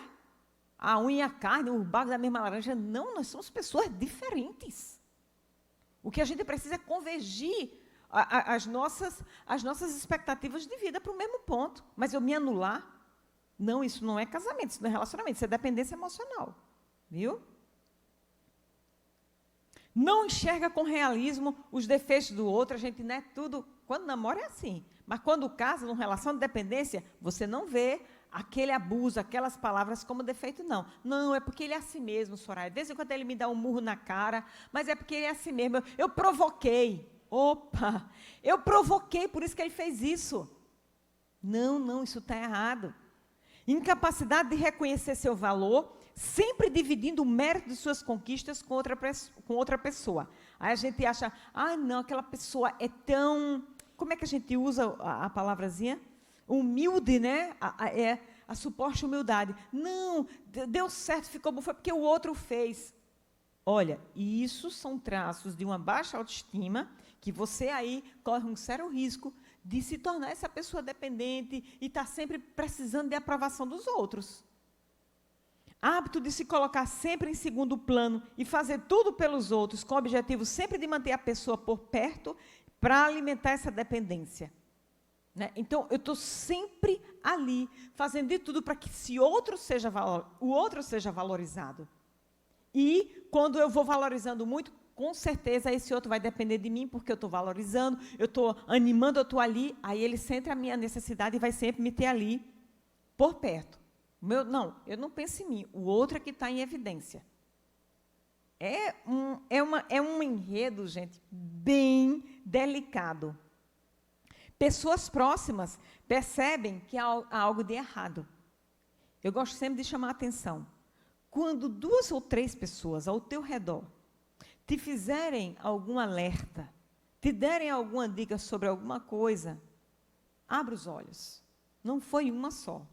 A unha e a carne, o bago da mesma laranja. Não, nós somos pessoas diferentes. O que a gente precisa é convergir as nossas expectativas de vida para o mesmo ponto. Mas eu me anular, não, isso não é casamento, isso não é relacionamento, isso é dependência emocional. Viu? Não enxerga com realismo os defeitos do outro, a gente não é tudo. Quando namora é assim. Mas quando casa, numa relação de dependência, você não vê aquele abuso, aquelas palavras como defeito, não. Não, é porque ele é assim mesmo, Soraya. De vez em quando ele me dá um murro na cara, mas é porque ele é assim mesmo. Eu provoquei. Opa, eu provoquei, por isso que ele fez isso. Não, não, isso está errado. Incapacidade de reconhecer seu valor, sempre dividindo o mérito de suas conquistas com outra pessoa. Aí a gente acha, não, aquela pessoa é tão... Como é que a gente usa a palavrazinha? Humilde, né? A suposta humildade. Não, deu certo, ficou bom, foi porque o outro fez. Olha, isso são traços de uma baixa autoestima, que você aí corre um sério risco de se tornar essa pessoa dependente e estar sempre precisando de aprovação dos outros. Hábito de se colocar sempre em segundo plano e fazer tudo pelos outros, com o objetivo sempre de manter a pessoa por perto para alimentar essa dependência. Né? Então, eu estou sempre ali, fazendo de tudo para que o outro seja valorizado. E, quando eu vou valorizando muito, com certeza esse outro vai depender de mim, porque eu estou valorizando, eu estou animando, eu estou ali, aí ele sente a minha necessidade e vai sempre me ter ali, por perto. Eu não penso em mim, o outro é que está em evidência. É um enredo, gente, bem delicado. Pessoas próximas percebem que há algo de errado. Eu gosto sempre de chamar a atenção. Quando 2 ou 3 pessoas ao teu redor te fizerem algum alerta, te derem alguma dica sobre alguma coisa, abre os olhos. Não foi uma só.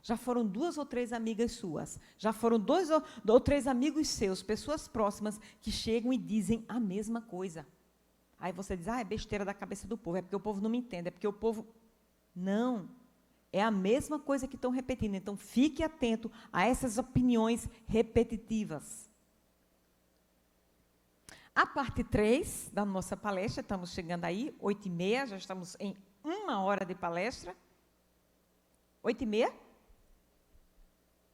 Já foram 2 ou 3 amigas suas. Já foram 2 ou 3 amigos seus, pessoas próximas, que chegam e dizem a mesma coisa. Aí você diz, é besteira da cabeça do povo, é porque o povo não me entende, é porque o povo... Não, é a mesma coisa que estão repetindo. Então, fique atento a essas opiniões repetitivas. A parte 3 da nossa palestra, estamos chegando aí, 8h30, já estamos em 1 hora de palestra. 8h30?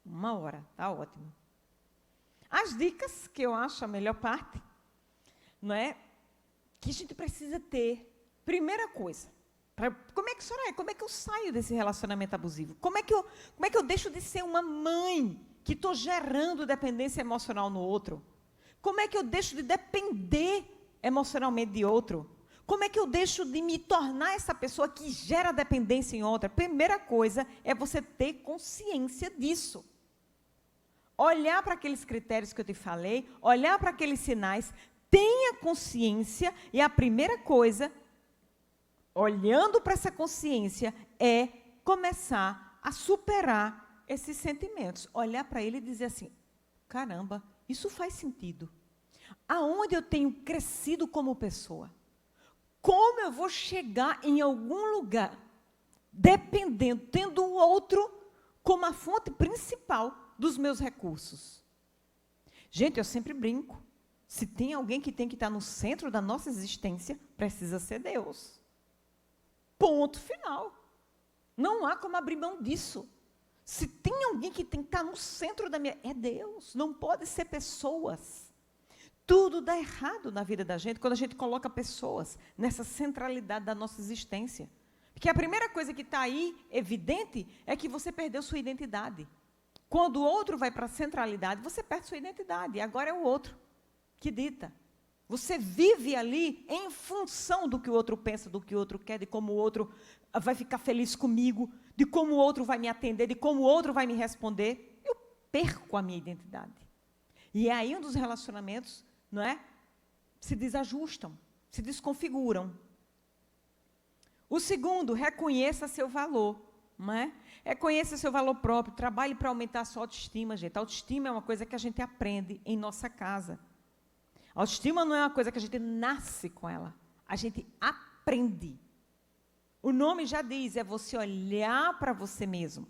1 hora, está ótimo. As dicas, que eu acho a melhor parte, não é? Que a gente precisa ter. Primeira coisa, como é que eu saio desse relacionamento abusivo? Como é que eu deixo de ser uma mãe que estou gerando dependência emocional no outro? Como é que eu deixo de depender emocionalmente de outro? Como é que eu deixo de me tornar essa pessoa que gera dependência em outra? Primeira coisa é você ter consciência disso. Olhar para aqueles critérios que eu te falei, olhar para aqueles sinais, tenha consciência, e a primeira coisa, olhando para essa consciência, é começar a superar esses sentimentos. Olhar para ele e dizer assim, caramba, isso faz sentido. Aonde eu tenho crescido como pessoa? Como eu vou chegar em algum lugar, dependendo, tendo o outro como a fonte principal dos meus recursos? Gente, eu sempre brinco. Se tem alguém que tem que estar no centro da nossa existência, precisa ser Deus. Ponto final. Não há como abrir mão disso. Se tem alguém que tem que estar no centro da minha... É Deus, não pode ser pessoas. Tudo dá errado na vida da gente quando a gente coloca pessoas nessa centralidade da nossa existência. Porque a primeira coisa que está aí, evidente, é que você perdeu sua identidade. Quando o outro vai para a centralidade, você perde sua identidade. E agora é o outro que dita. Você vive ali em função do que o outro pensa, do que o outro quer, de como o outro vai ficar feliz comigo, de como o outro vai me atender, de como o outro vai me responder. Eu perco a minha identidade. E é aí um dos relacionamentos, não é? Se desajustam, se desconfiguram. O segundo, reconheça seu valor. não é? Reconheça seu valor próprio, trabalhe para aumentar a sua autoestima, gente. A autoestima é uma coisa que a gente aprende em nossa casa. A autoestima não é uma coisa que a gente nasce com ela, a gente aprende. O nome já diz, é você olhar para você mesmo.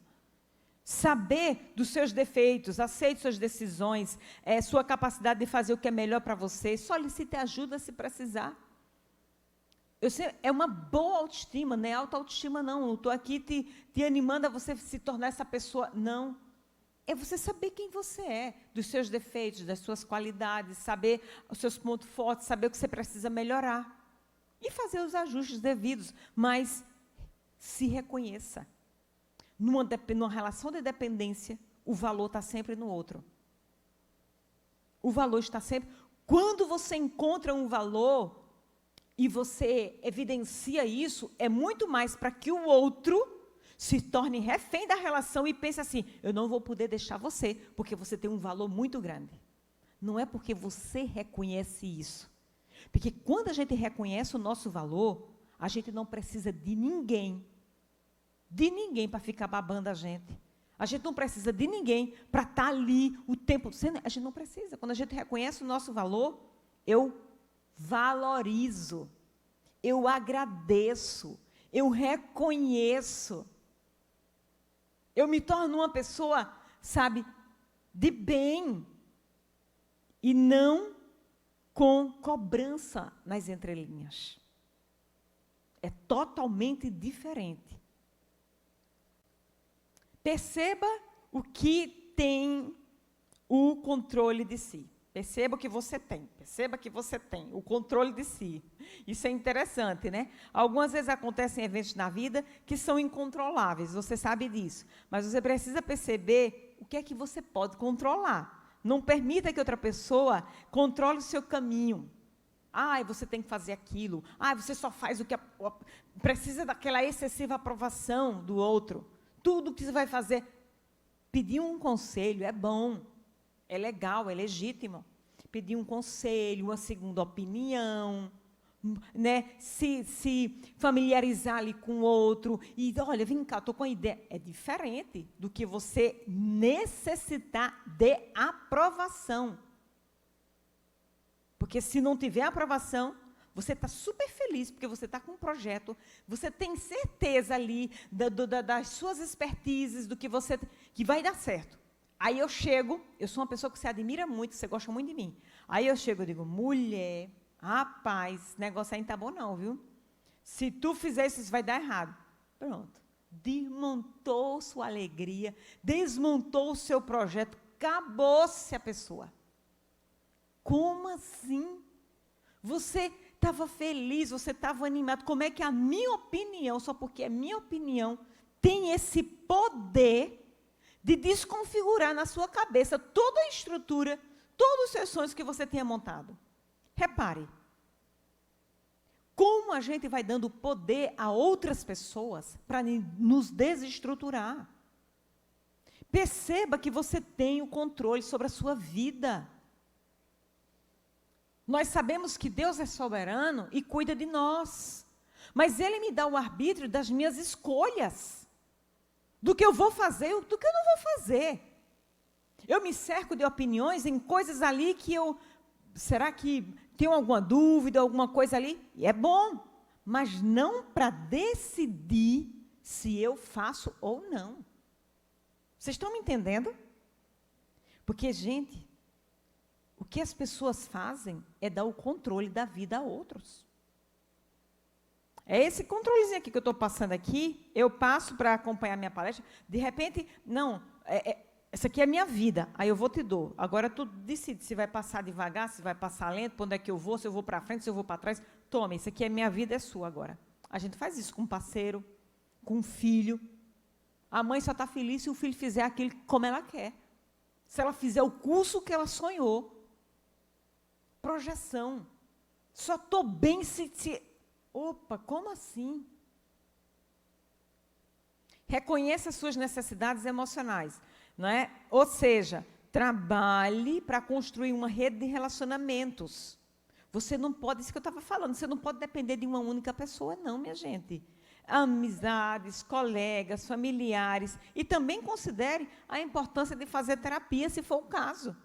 Saber dos seus defeitos, aceite suas decisões, sua capacidade de fazer o que é melhor para você, solicite ajuda se precisar. É uma boa autoestima, não é alta autoestima não estou aqui te animando a você se tornar essa pessoa, não. É você saber quem você é, dos seus defeitos, das suas qualidades, saber os seus pontos fortes, saber o que você precisa melhorar. E fazer os ajustes devidos, mas se reconheça. Numa relação de dependência, o valor está sempre no outro. O valor está sempre... Quando você encontra um valor e você evidencia isso, é muito mais para que o outro se torne refém da relação e pense assim, eu não vou poder deixar você, porque você tem um valor muito grande. Não é porque você reconhece isso. Porque quando a gente reconhece o nosso valor, a gente não precisa de ninguém para ficar babando a gente. A gente não precisa de ninguém para estar ali o tempo... A gente não precisa. Quando a gente reconhece o nosso valor, eu valorizo, eu agradeço, eu reconheço. Eu me torno uma pessoa, sabe, de bem. E não com cobrança nas entrelinhas. É totalmente diferente. Perceba o que tem o controle de si. Perceba o que você tem. Perceba que você tem o controle de si. Isso é interessante, né? Algumas vezes acontecem eventos na vida que são incontroláveis, você sabe disso. Mas você precisa perceber o que é que você pode controlar. Não permita que outra pessoa controle o seu caminho. Você tem que fazer aquilo. Você só faz o que... Precisa daquela excessiva aprovação do outro. Tudo que você vai fazer, pedir um conselho é bom, é legal, é legítimo. Pedir um conselho, uma segunda opinião, né? Se familiarizar ali com o outro e, olha, vem cá, estou com uma ideia. É diferente do que você necessitar de aprovação. Porque se não tiver aprovação, você está super feliz, porque você está com um projeto, você tem certeza ali das suas expertises, do que vai dar certo. Aí eu chego, eu sou uma pessoa que você admira muito, você gosta muito de mim. Aí eu chego e digo, mulher, rapaz, esse negócio aí não está bom não, viu? Se tu fizer isso, isso vai dar errado. Pronto. Desmontou sua alegria, desmontou o seu projeto, acabou-se a pessoa. Como assim? Você estava feliz, você estava animado. Como é que a minha opinião, só porque é minha opinião, tem esse poder de desconfigurar na sua cabeça toda a estrutura, todos os seus sonhos que você tinha montado? Repare. Como a gente vai dando poder a outras pessoas para nos desestruturar? Perceba que você tem o controle sobre a sua vida. Nós sabemos que Deus é soberano e cuida de nós. Mas Ele me dá o arbítrio das minhas escolhas. Do que eu vou fazer e do que eu não vou fazer. Eu me cerco de opiniões em coisas ali que eu... Será que tenho alguma dúvida, alguma coisa ali? E é bom. Mas não para decidir se eu faço ou não. Vocês estão me entendendo? Porque, gente... O que as pessoas fazem é dar o controle da vida a outros. É esse controlezinho aqui que eu estou passando aqui, eu passo para acompanhar minha palestra, de repente, não, essa aqui é a minha vida, aí eu vou te dou. Agora tu decide se vai passar devagar, se vai passar lento, para onde é que eu vou, se eu vou para frente, se eu vou para trás. Toma, isso aqui é minha vida, é sua agora. A gente faz isso com um parceiro, com um filho. A mãe só está feliz se o filho fizer aquilo como ela quer. Se ela fizer o curso que ela sonhou. Projeção. Só estou bem se... Opa, como assim? Reconheça as suas necessidades emocionais, não é? Ou seja, trabalhe para construir uma rede de relacionamentos. Você não pode, isso que eu estava falando, você não pode depender de uma única pessoa, não, minha gente. amizades, colegas, familiares, e também considere a importância de fazer terapia, se for o caso.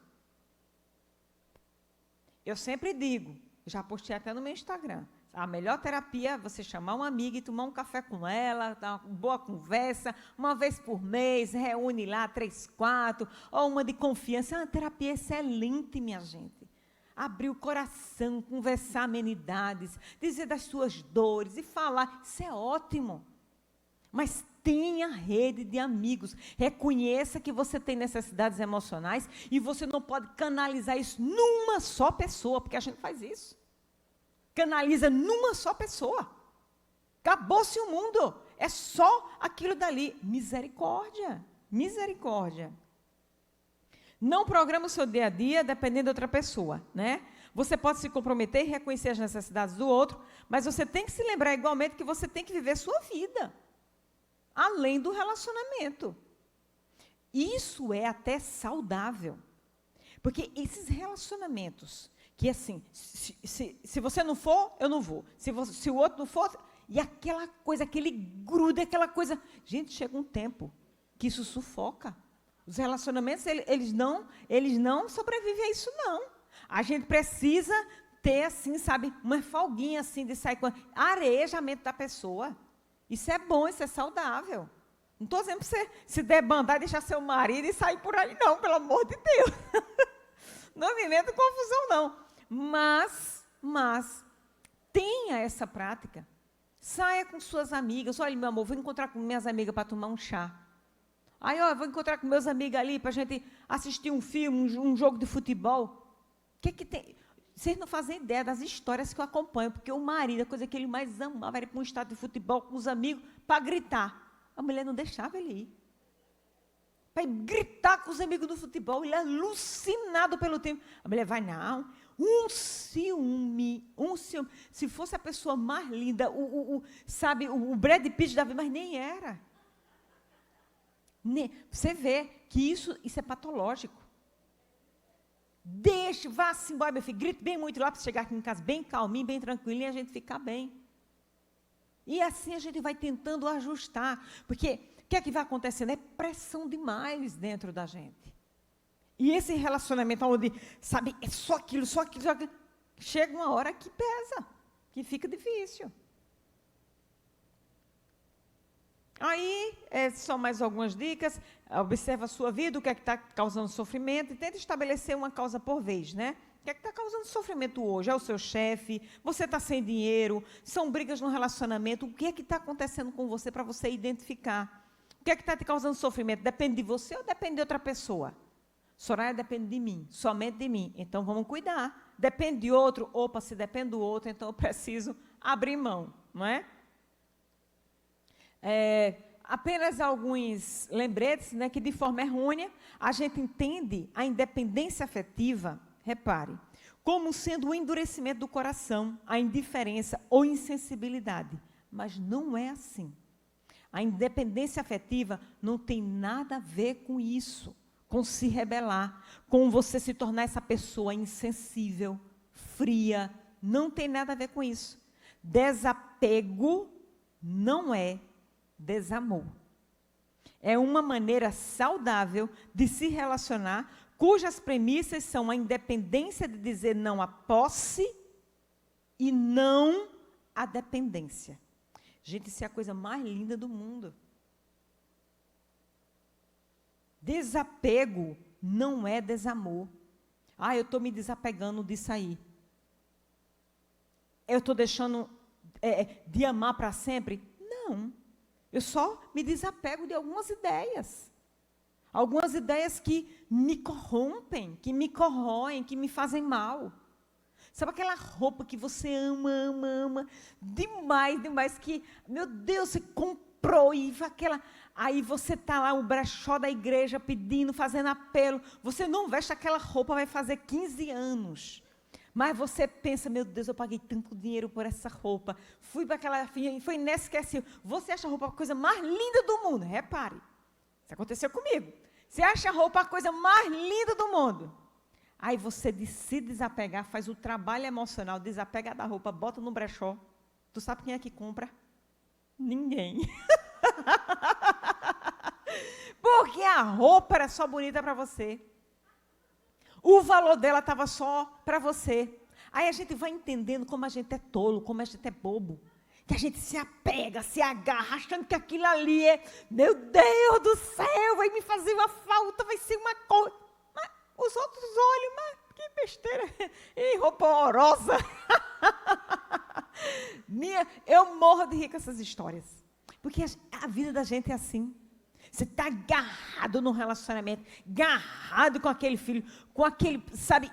Eu sempre digo, já postei até no meu Instagram, a melhor terapia é você chamar uma amiga e tomar um café com ela, dar uma boa conversa, uma vez por mês, reúne lá 3, 4, ou uma de confiança. É uma terapia excelente, minha gente. Abrir o coração, conversar amenidades, dizer das suas dores e falar, isso é ótimo. Mas tenha rede de amigos, reconheça que você tem necessidades emocionais e você não pode canalizar isso numa só pessoa, porque a gente faz isso. Canaliza numa só pessoa. Acabou-se o mundo. É só aquilo dali. Misericórdia. Misericórdia. Não programa o seu dia a dia dependendo de outra pessoa, né? Você pode se comprometer e reconhecer as necessidades do outro, mas você tem que se lembrar igualmente que você tem que viver sua vida, além do relacionamento. Isso é até saudável. Porque esses relacionamentos que assim, se você não for, eu não vou. Se o outro não for, e aquela coisa, aquele gruda, aquela coisa. Gente, chega um tempo que isso sufoca. Os relacionamentos, eles não sobrevivem a isso, não. A gente precisa ter, assim, sabe, uma folguinha, assim, de sair com arejamento da pessoa. Isso é bom, isso é saudável. Não estou dizendo para você se debandar, deixar seu marido e sair por aí, não, pelo amor de Deus. Não me meto em confusão, não. Mas, tenha essa prática. Saia com suas amigas. Olha, meu amor, vou encontrar com minhas amigas para tomar um chá. Aí, ó, vou encontrar com meus amigos ali para a gente assistir um filme, um jogo de futebol. O que é que tem? Vocês não fazem ideia das histórias que eu acompanho, porque o marido, a coisa que ele mais amava era ir para um estádio de futebol com os amigos para gritar. A mulher não deixava ele ir. Para gritar com os amigos do futebol, ele é alucinado pelo tempo. A mulher vai, não, um ciúme. Se fosse a pessoa mais linda, sabe, o Brad Pitt da vida, mas nem era. Você vê que isso é patológico. Vá-se embora, meu filho, grite bem muito lá para chegar aqui em casa bem calminho, bem tranquilinho, e a gente ficar bem. E assim a gente vai tentando ajustar, porque o que é que vai acontecendo? É pressão demais dentro da gente. E esse relacionamento onde, sabe, é só aquilo, chega uma hora que pesa, que fica difícil. Aí, só mais algumas dicas. Observa a sua vida, o que é que está causando sofrimento, e tenta estabelecer uma causa por vez, né? O que é que está causando sofrimento hoje? É o seu chefe? Você está sem dinheiro? São brigas no relacionamento? O que é que está acontecendo com você para você identificar? O que é que está te causando sofrimento? Depende de você ou depende de outra pessoa? Soraya, depende de mim, somente de mim. Então, vamos cuidar. Depende de outro? Opa, se depende do outro, então eu preciso abrir mão, não é? Apenas alguns lembretes, né, que de forma errônea a gente entende a independência afetiva, repare, como sendo o endurecimento do coração, a indiferença ou insensibilidade. Mas não é assim. A independência afetiva não tem nada a ver com isso, com se rebelar, com você se tornar essa pessoa insensível, fria. Não tem nada a ver com isso. Desapego não é desamor. É uma maneira saudável de se relacionar, cujas premissas são a independência de dizer não à posse e não à dependência. Gente, isso é a coisa mais linda do mundo. Desapego não é desamor. Ah, eu estou me desapegando disso aí. Eu estou deixando de amar para sempre? Não. Eu só me desapego de algumas ideias. Algumas ideias que me corrompem, que me corroem, que me fazem mal. Sabe aquela roupa que você ama demais, que, meu Deus, você comprou e aí você está lá, o brechó da igreja pedindo, fazendo apelo. Você não veste aquela roupa, vai fazer 15 anos. Mas você pensa, meu Deus, eu paguei tanto dinheiro por essa roupa. Fui para aquela fila e foi inesquecível. Você acha a roupa a coisa mais linda do mundo. Repare, isso aconteceu comigo. Você acha a roupa a coisa mais linda do mundo. Aí você se desapegar, faz o trabalho emocional, desapega da roupa, bota no brechó. Tu sabe quem é que compra? Ninguém. Porque a roupa era só bonita para você. O valor dela estava só para você. Aí a gente vai entendendo como a gente é tolo, como a gente é bobo. Que a gente se apega, se agarra, achando que aquilo ali é, meu Deus do céu, vai me fazer uma falta, vai ser uma coisa. Mas os outros olham, mas que besteira. E roupa horrorosa. Eu morro de rir com essas histórias. Porque a vida da gente é assim. Você está agarrado no relacionamento, agarrado com aquele filho, com aquele, sabe,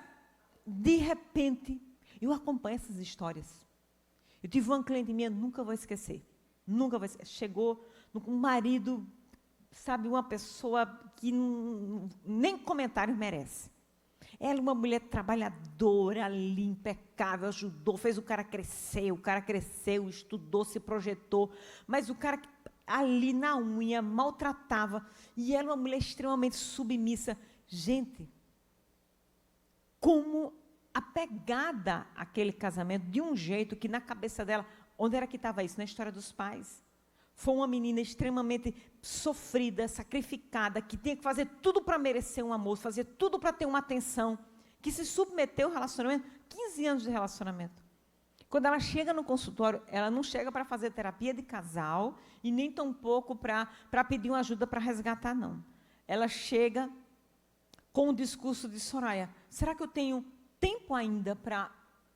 de repente, eu acompanho essas histórias. Eu tive uma cliente minha, nunca vou esquecer, chegou um marido, sabe, uma pessoa que nem comentário merece. Ela é uma mulher trabalhadora, ali, impecável, ajudou, fez o cara cresceu, estudou, se projetou, mas o cara ali na unha, maltratava, e ela é uma mulher extremamente submissa. Gente, como apegada àquele casamento, de um jeito que na cabeça dela, onde era que estava isso? Na história dos pais. Foi uma menina extremamente sofrida, sacrificada, que tinha que fazer tudo para merecer um amor, fazer tudo para ter uma atenção, que se submeteu ao relacionamento, 15 anos de relacionamento. Quando ela chega no consultório, ela não chega para fazer terapia de casal e nem tampouco para pedir uma ajuda para resgatar, não. Ela chega com o discurso de Soraya, será que eu tenho tempo ainda para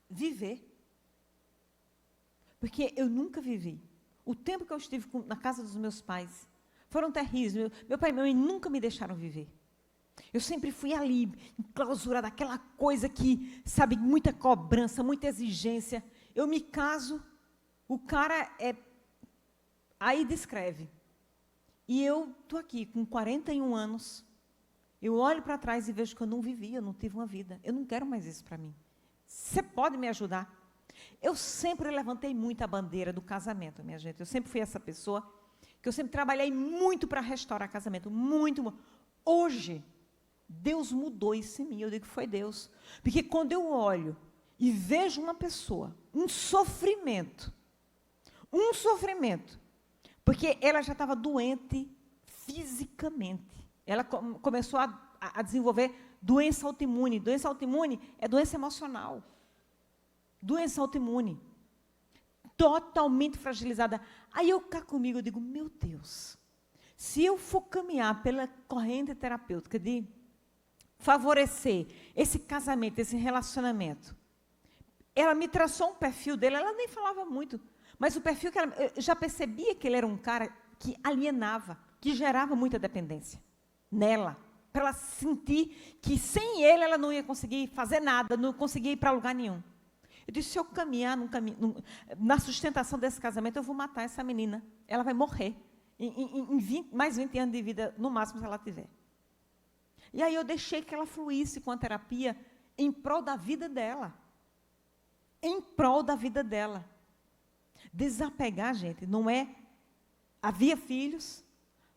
viver? Porque eu nunca vivi. O tempo que eu estive na casa dos meus pais foram terríveis. Meu pai e minha mãe nunca me deixaram viver. Eu sempre fui ali, enclausurada, aquela coisa que, sabe, muita cobrança, muita exigência. Eu me caso, o cara aí descreve. E eu estou aqui com 41 anos, eu olho para trás e vejo que eu não vivi, eu não tive uma vida. Eu não quero mais isso para mim. Você pode me ajudar? Eu sempre levantei muito a bandeira do casamento, minha gente. Eu sempre fui essa pessoa que eu sempre trabalhei muito para restaurar casamento. Muito. Hoje, Deus mudou isso em mim. Eu digo que foi Deus. Porque quando eu olho e vejo uma pessoa, um sofrimento, porque ela já estava doente fisicamente. Ela começou a desenvolver doença autoimune. Doença autoimune é doença emocional. Doença autoimune. Totalmente fragilizada. Aí eu cá comigo, eu digo, meu Deus, se eu for caminhar pela corrente terapêutica de favorecer esse casamento, esse relacionamento, ela me traçou um perfil dele, ela nem falava muito, mas o perfil que eu já percebia que ele era um cara que alienava, que gerava muita dependência nela, para ela sentir que sem ele ela não ia conseguir fazer nada, não conseguia ir para lugar nenhum. Eu disse, se eu caminhar na sustentação desse casamento, eu vou matar essa menina. Ela vai morrer em mais 20 anos de vida, no máximo, se ela tiver. E aí eu deixei que ela fluísse com a terapia em prol da vida dela. Em prol da vida dela. Desapegar, gente, não é... Havia filhos,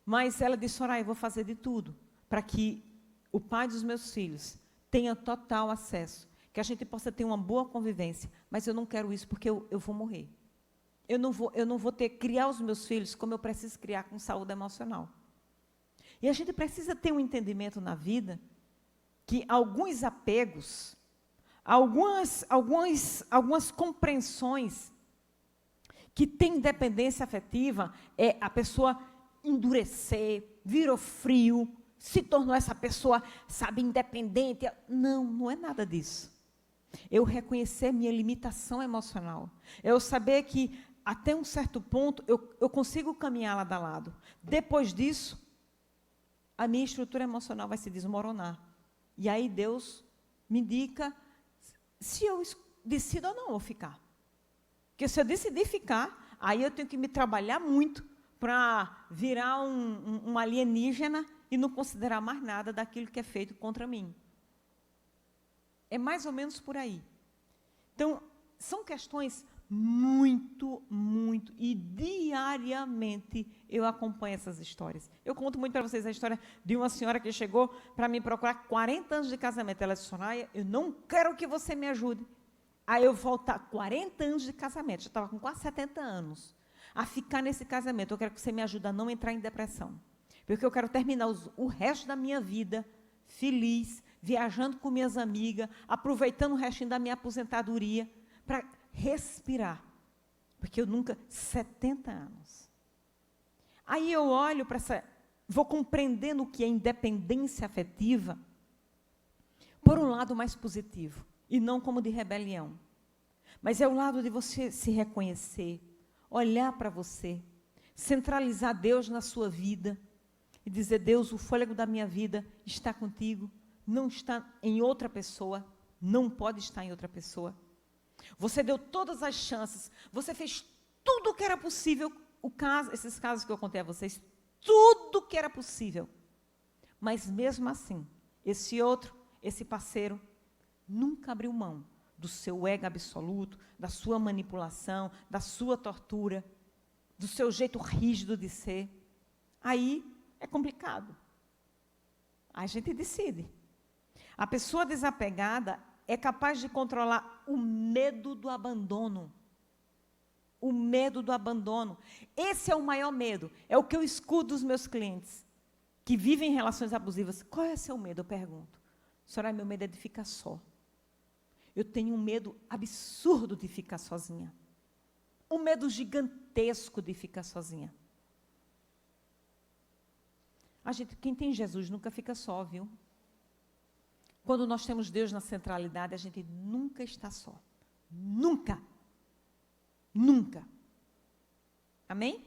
mas ela disse, Soraya, eu vou fazer de tudo para que o pai dos meus filhos tenha total acesso, que a gente possa ter uma boa convivência, mas eu não quero isso porque eu vou morrer. Eu não vou criar os meus filhos como eu preciso criar com saúde emocional. E a gente precisa ter um entendimento na vida que alguns apegos, algumas compreensões que têm dependência afetiva, é a pessoa endurecer, virou frio, se tornou essa pessoa, sabe, independente. Não é nada disso. Eu reconhecer minha limitação emocional. Eu saber que, até um certo ponto, eu consigo caminhar lado a lado. Depois disso, a minha estrutura emocional vai se desmoronar. E aí Deus me indica se eu decido ou não eu ficar. Porque se eu decidir ficar, aí eu tenho que me trabalhar muito para virar um alienígena e não considerar mais nada daquilo que é feito contra mim. É mais ou menos por aí. Então, são questões muito, e diariamente eu acompanho essas histórias. Eu conto muito para vocês a história de uma senhora que chegou para me procurar 40 anos de casamento. Ela disse, Soraya, eu não quero que você me ajude. Aí eu voltar 40 anos de casamento, já estava com quase 70 anos. a ficar nesse casamento. Eu quero que você me ajude a não entrar em depressão. Porque eu quero terminar o resto da minha vida feliz, viajando com minhas amigas, aproveitando o restinho da minha aposentadoria, para respirar. Porque eu nunca... 70 anos. Aí eu olho para essa... Vou compreendendo o que é independência afetiva por um lado mais positivo, e não como de rebelião. Mas é o lado de você se reconhecer, olhar para você, centralizar Deus na sua vida e dizer, Deus, o fôlego da minha vida está contigo, não está em outra pessoa, não pode estar em outra pessoa. Você deu todas as chances, você fez tudo o que era possível, esses casos que eu contei a vocês, tudo que era possível. Mas mesmo assim, esse parceiro, nunca abriu mão do seu ego absoluto, da sua manipulação, da sua tortura, do seu jeito rígido de ser. Aí é complicado. Aí a gente decide. A pessoa desapegada é capaz de controlar o medo do abandono. O medo do abandono. Esse é o maior medo. É o que eu escuto dos meus clientes que vivem em relações abusivas. Qual é o seu medo? Eu pergunto. Senhora, meu medo é de ficar só. Eu tenho um medo absurdo de ficar sozinha. Um medo gigantesco de ficar sozinha. Quem tem Jesus nunca fica só, viu? Quando nós temos Deus na centralidade, a gente nunca está só. Nunca. Nunca. Amém?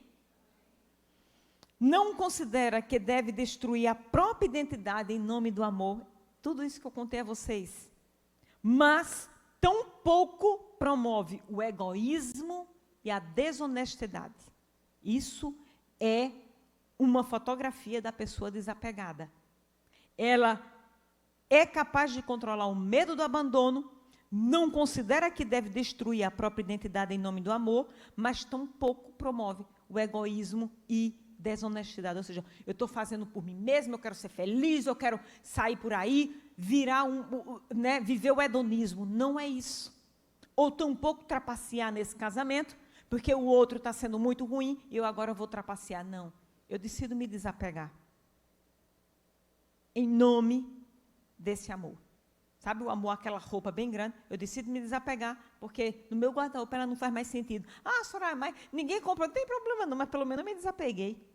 Não considera que deve destruir a própria identidade em nome do amor. Tudo isso que eu contei a vocês. Mas tampouco promove o egoísmo e a desonestidade. Isso é uma fotografia da pessoa desapegada. Ela é capaz de controlar o medo do abandono, não considera que deve destruir a própria identidade em nome do amor, mas tampouco promove o egoísmo e desonestidade. Ou seja, eu estou fazendo por mim mesmo, eu quero ser feliz, eu quero sair por aí, viver o hedonismo. Não é isso. Ou tampouco trapacear nesse casamento, porque o outro está sendo muito ruim e eu agora vou trapacear. Não. Eu decido me desapegar. Em nome desse amor. Sabe o amor, aquela roupa bem grande? Eu decido me desapegar, porque no meu guarda-roupa ela não faz mais sentido. Ah, Soraya, mas ninguém comprou, não tem problema não, mas pelo menos eu me desapeguei.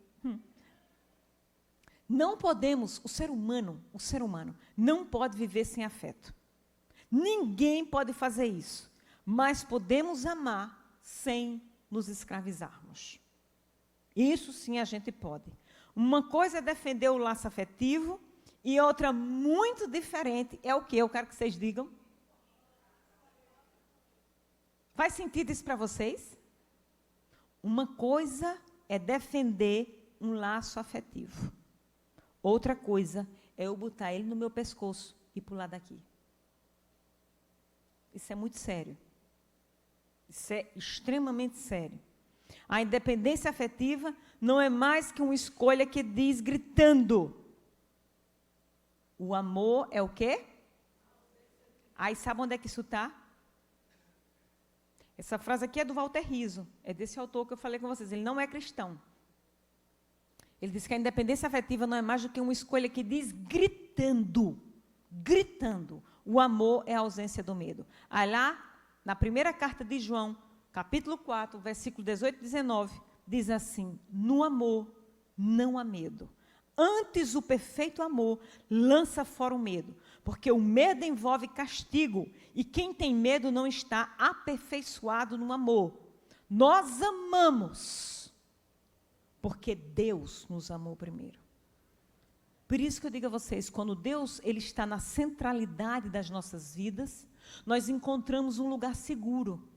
Não podemos, o ser humano não pode viver sem afeto. Ninguém pode fazer isso, mas podemos amar sem nos escravizarmos. Isso sim a gente pode. Uma coisa é defender o laço afetivo, e outra muito diferente é o que? Eu quero que vocês digam. Faz sentido isso para vocês? Uma coisa é defender um laço afetivo. Outra coisa é eu botar ele no meu pescoço e pular daqui. Isso é muito sério. Isso é extremamente sério. A independência afetiva não é mais que uma escolha que diz gritando. O amor é o quê? Aí sabe onde é que isso está? Essa frase aqui é do Walter Rizzo, é desse autor que eu falei com vocês. Ele não é cristão. Ele diz que a independência afetiva não é mais do que uma escolha que diz gritando. Gritando. O amor é a ausência do medo. Aí lá, na primeira carta de João, capítulo 4, versículo 18 e 19, diz assim, no amor não há medo. Antes o perfeito amor lança fora o medo, porque o medo envolve castigo, e quem tem medo não está aperfeiçoado no amor. Nós amamos, porque Deus nos amou primeiro. Por isso que eu digo a vocês, quando Deus ele está na centralidade das nossas vidas, nós encontramos um lugar seguro.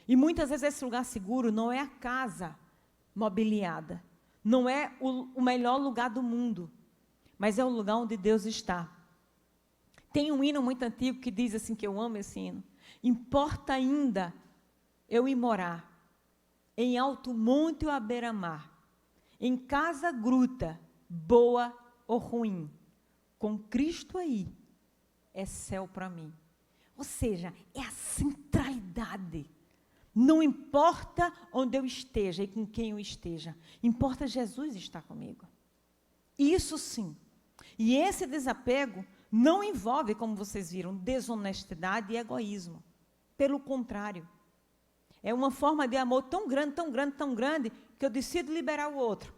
E muitas vezes esse lugar seguro não é a casa mobiliada, não é o melhor lugar do mundo, mas é o lugar onde Deus está. Tem um hino muito antigo que diz assim, que eu amo esse hino. Importa ainda eu ir morar em alto monte ou à beira-mar, em casa gruta, boa ou ruim, com Cristo aí, é céu para mim. Ou seja, é a centralidade Não importa onde eu esteja e com quem eu esteja, importa Jesus estar comigo. Isso sim. E esse desapego não envolve, como vocês viram, desonestidade e egoísmo. Pelo contrário, é uma forma de amor tão grande, tão grande, tão grande, que eu decido liberar o outro,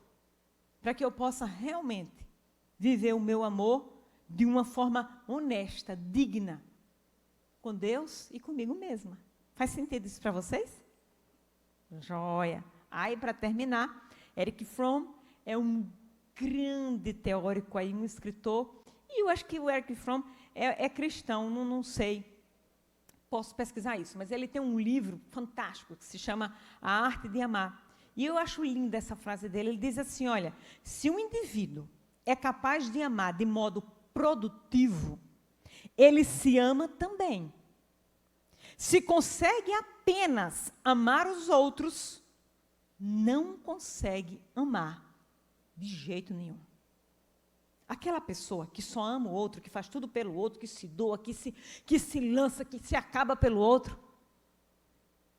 para que eu possa realmente viver o meu amor de uma forma honesta, digna, com Deus e comigo mesma. Faz sentido isso para vocês? Joia! Aí, para terminar, Erich Fromm é um grande teórico aí, um escritor, e eu acho que o Erich Fromm é cristão, não sei, posso pesquisar isso, mas ele tem um livro fantástico que se chama A Arte de Amar. E eu acho linda essa frase dele. Ele diz assim, olha, se um indivíduo é capaz de amar de modo produtivo, ele se ama também. Se consegue apenas amar os outros, não consegue amar de jeito nenhum. Aquela pessoa que só ama o outro, que faz tudo pelo outro, que se doa, que se lança, que se acaba pelo outro,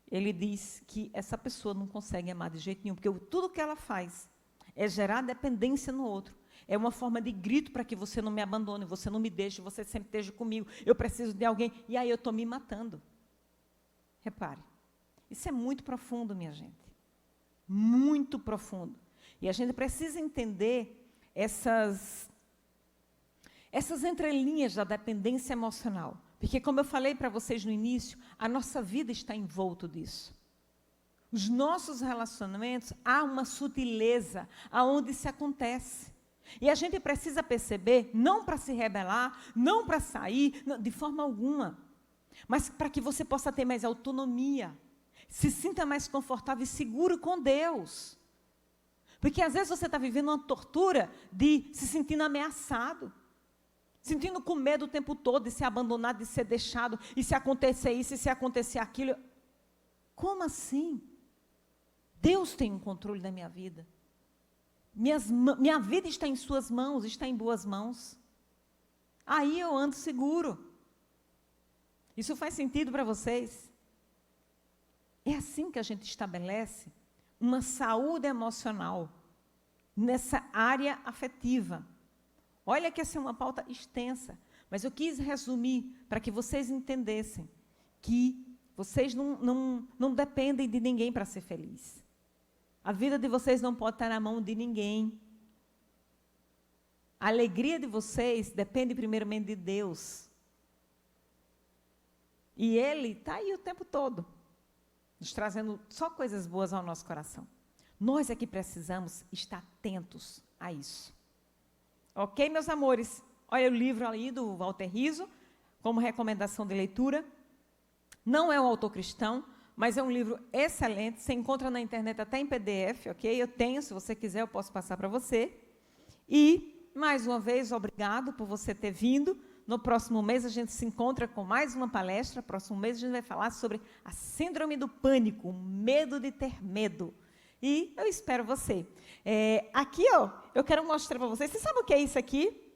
ele diz que essa pessoa não consegue amar de jeito nenhum, porque tudo que ela faz é gerar dependência no outro. É uma forma de grito para que você não me abandone, você não me deixe, você sempre esteja comigo, eu preciso de alguém, e aí eu estou me matando. Repare, isso é muito profundo, minha gente. Muito profundo. E a gente precisa entender essas entrelinhas da dependência emocional. Porque, como eu falei para vocês no início, a nossa vida está envolto disso. Os nossos relacionamentos, há uma sutileza aonde isso acontece. E a gente precisa perceber, não para se rebelar, não para sair, não, de forma alguma, mas para que você possa ter mais autonomia, se sinta mais confortável e seguro com Deus. Porque às vezes você está vivendo uma tortura de se sentindo ameaçado, sentindo com medo o tempo todo de ser abandonado, de ser deixado, e se acontecer isso, e se acontecer aquilo. Como assim? Deus tem um controle da minha vida. Minha vida está em suas mãos, está em boas mãos. Aí eu ando seguro. Isso faz sentido para vocês? É assim que a gente estabelece uma saúde emocional nessa área afetiva. Olha que essa é uma pauta extensa, mas eu quis resumir para que vocês entendessem que vocês não dependem de ninguém para ser feliz. A vida de vocês não pode estar na mão de ninguém. A alegria de vocês depende primeiramente de Deus. E Ele está aí o tempo todo, nos trazendo só coisas boas ao nosso coração. Nós é que precisamos estar atentos a isso. Ok, meus amores? Olha o livro ali do Walter Rizzo, como recomendação de leitura. Não é um autor cristão, mas é um livro excelente. Você encontra na internet até em PDF, ok? Eu tenho, se você quiser, eu posso passar para você. E, mais uma vez, obrigado por você ter vindo. No próximo mês, a gente se encontra com mais uma palestra. No próximo mês, a gente vai falar sobre a síndrome do pânico, o medo de ter medo. E eu espero você. Aqui, ó, eu quero mostrar para vocês. Você sabe o que é isso aqui?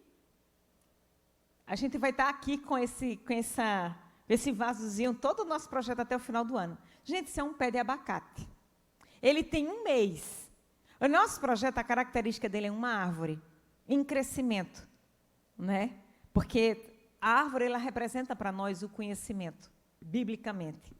A gente vai estar aqui com esse vasozinho, todo o nosso projeto até o final do ano. Gente, isso é um pé de abacate. Ele tem 1 mês. O nosso projeto, a característica dele é uma árvore em crescimento, né? Porque a árvore, ela representa para nós o conhecimento, biblicamente.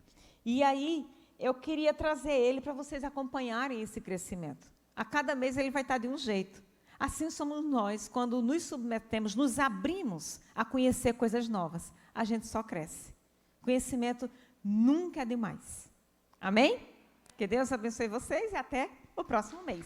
E aí, eu queria trazer ele para vocês acompanharem esse crescimento. A cada mês ele vai estar de um jeito. Assim somos nós, quando nos submetemos, nos abrimos a conhecer coisas novas. A gente só cresce. Conhecimento nunca é demais. Amém? Que Deus abençoe vocês e até o próximo mês.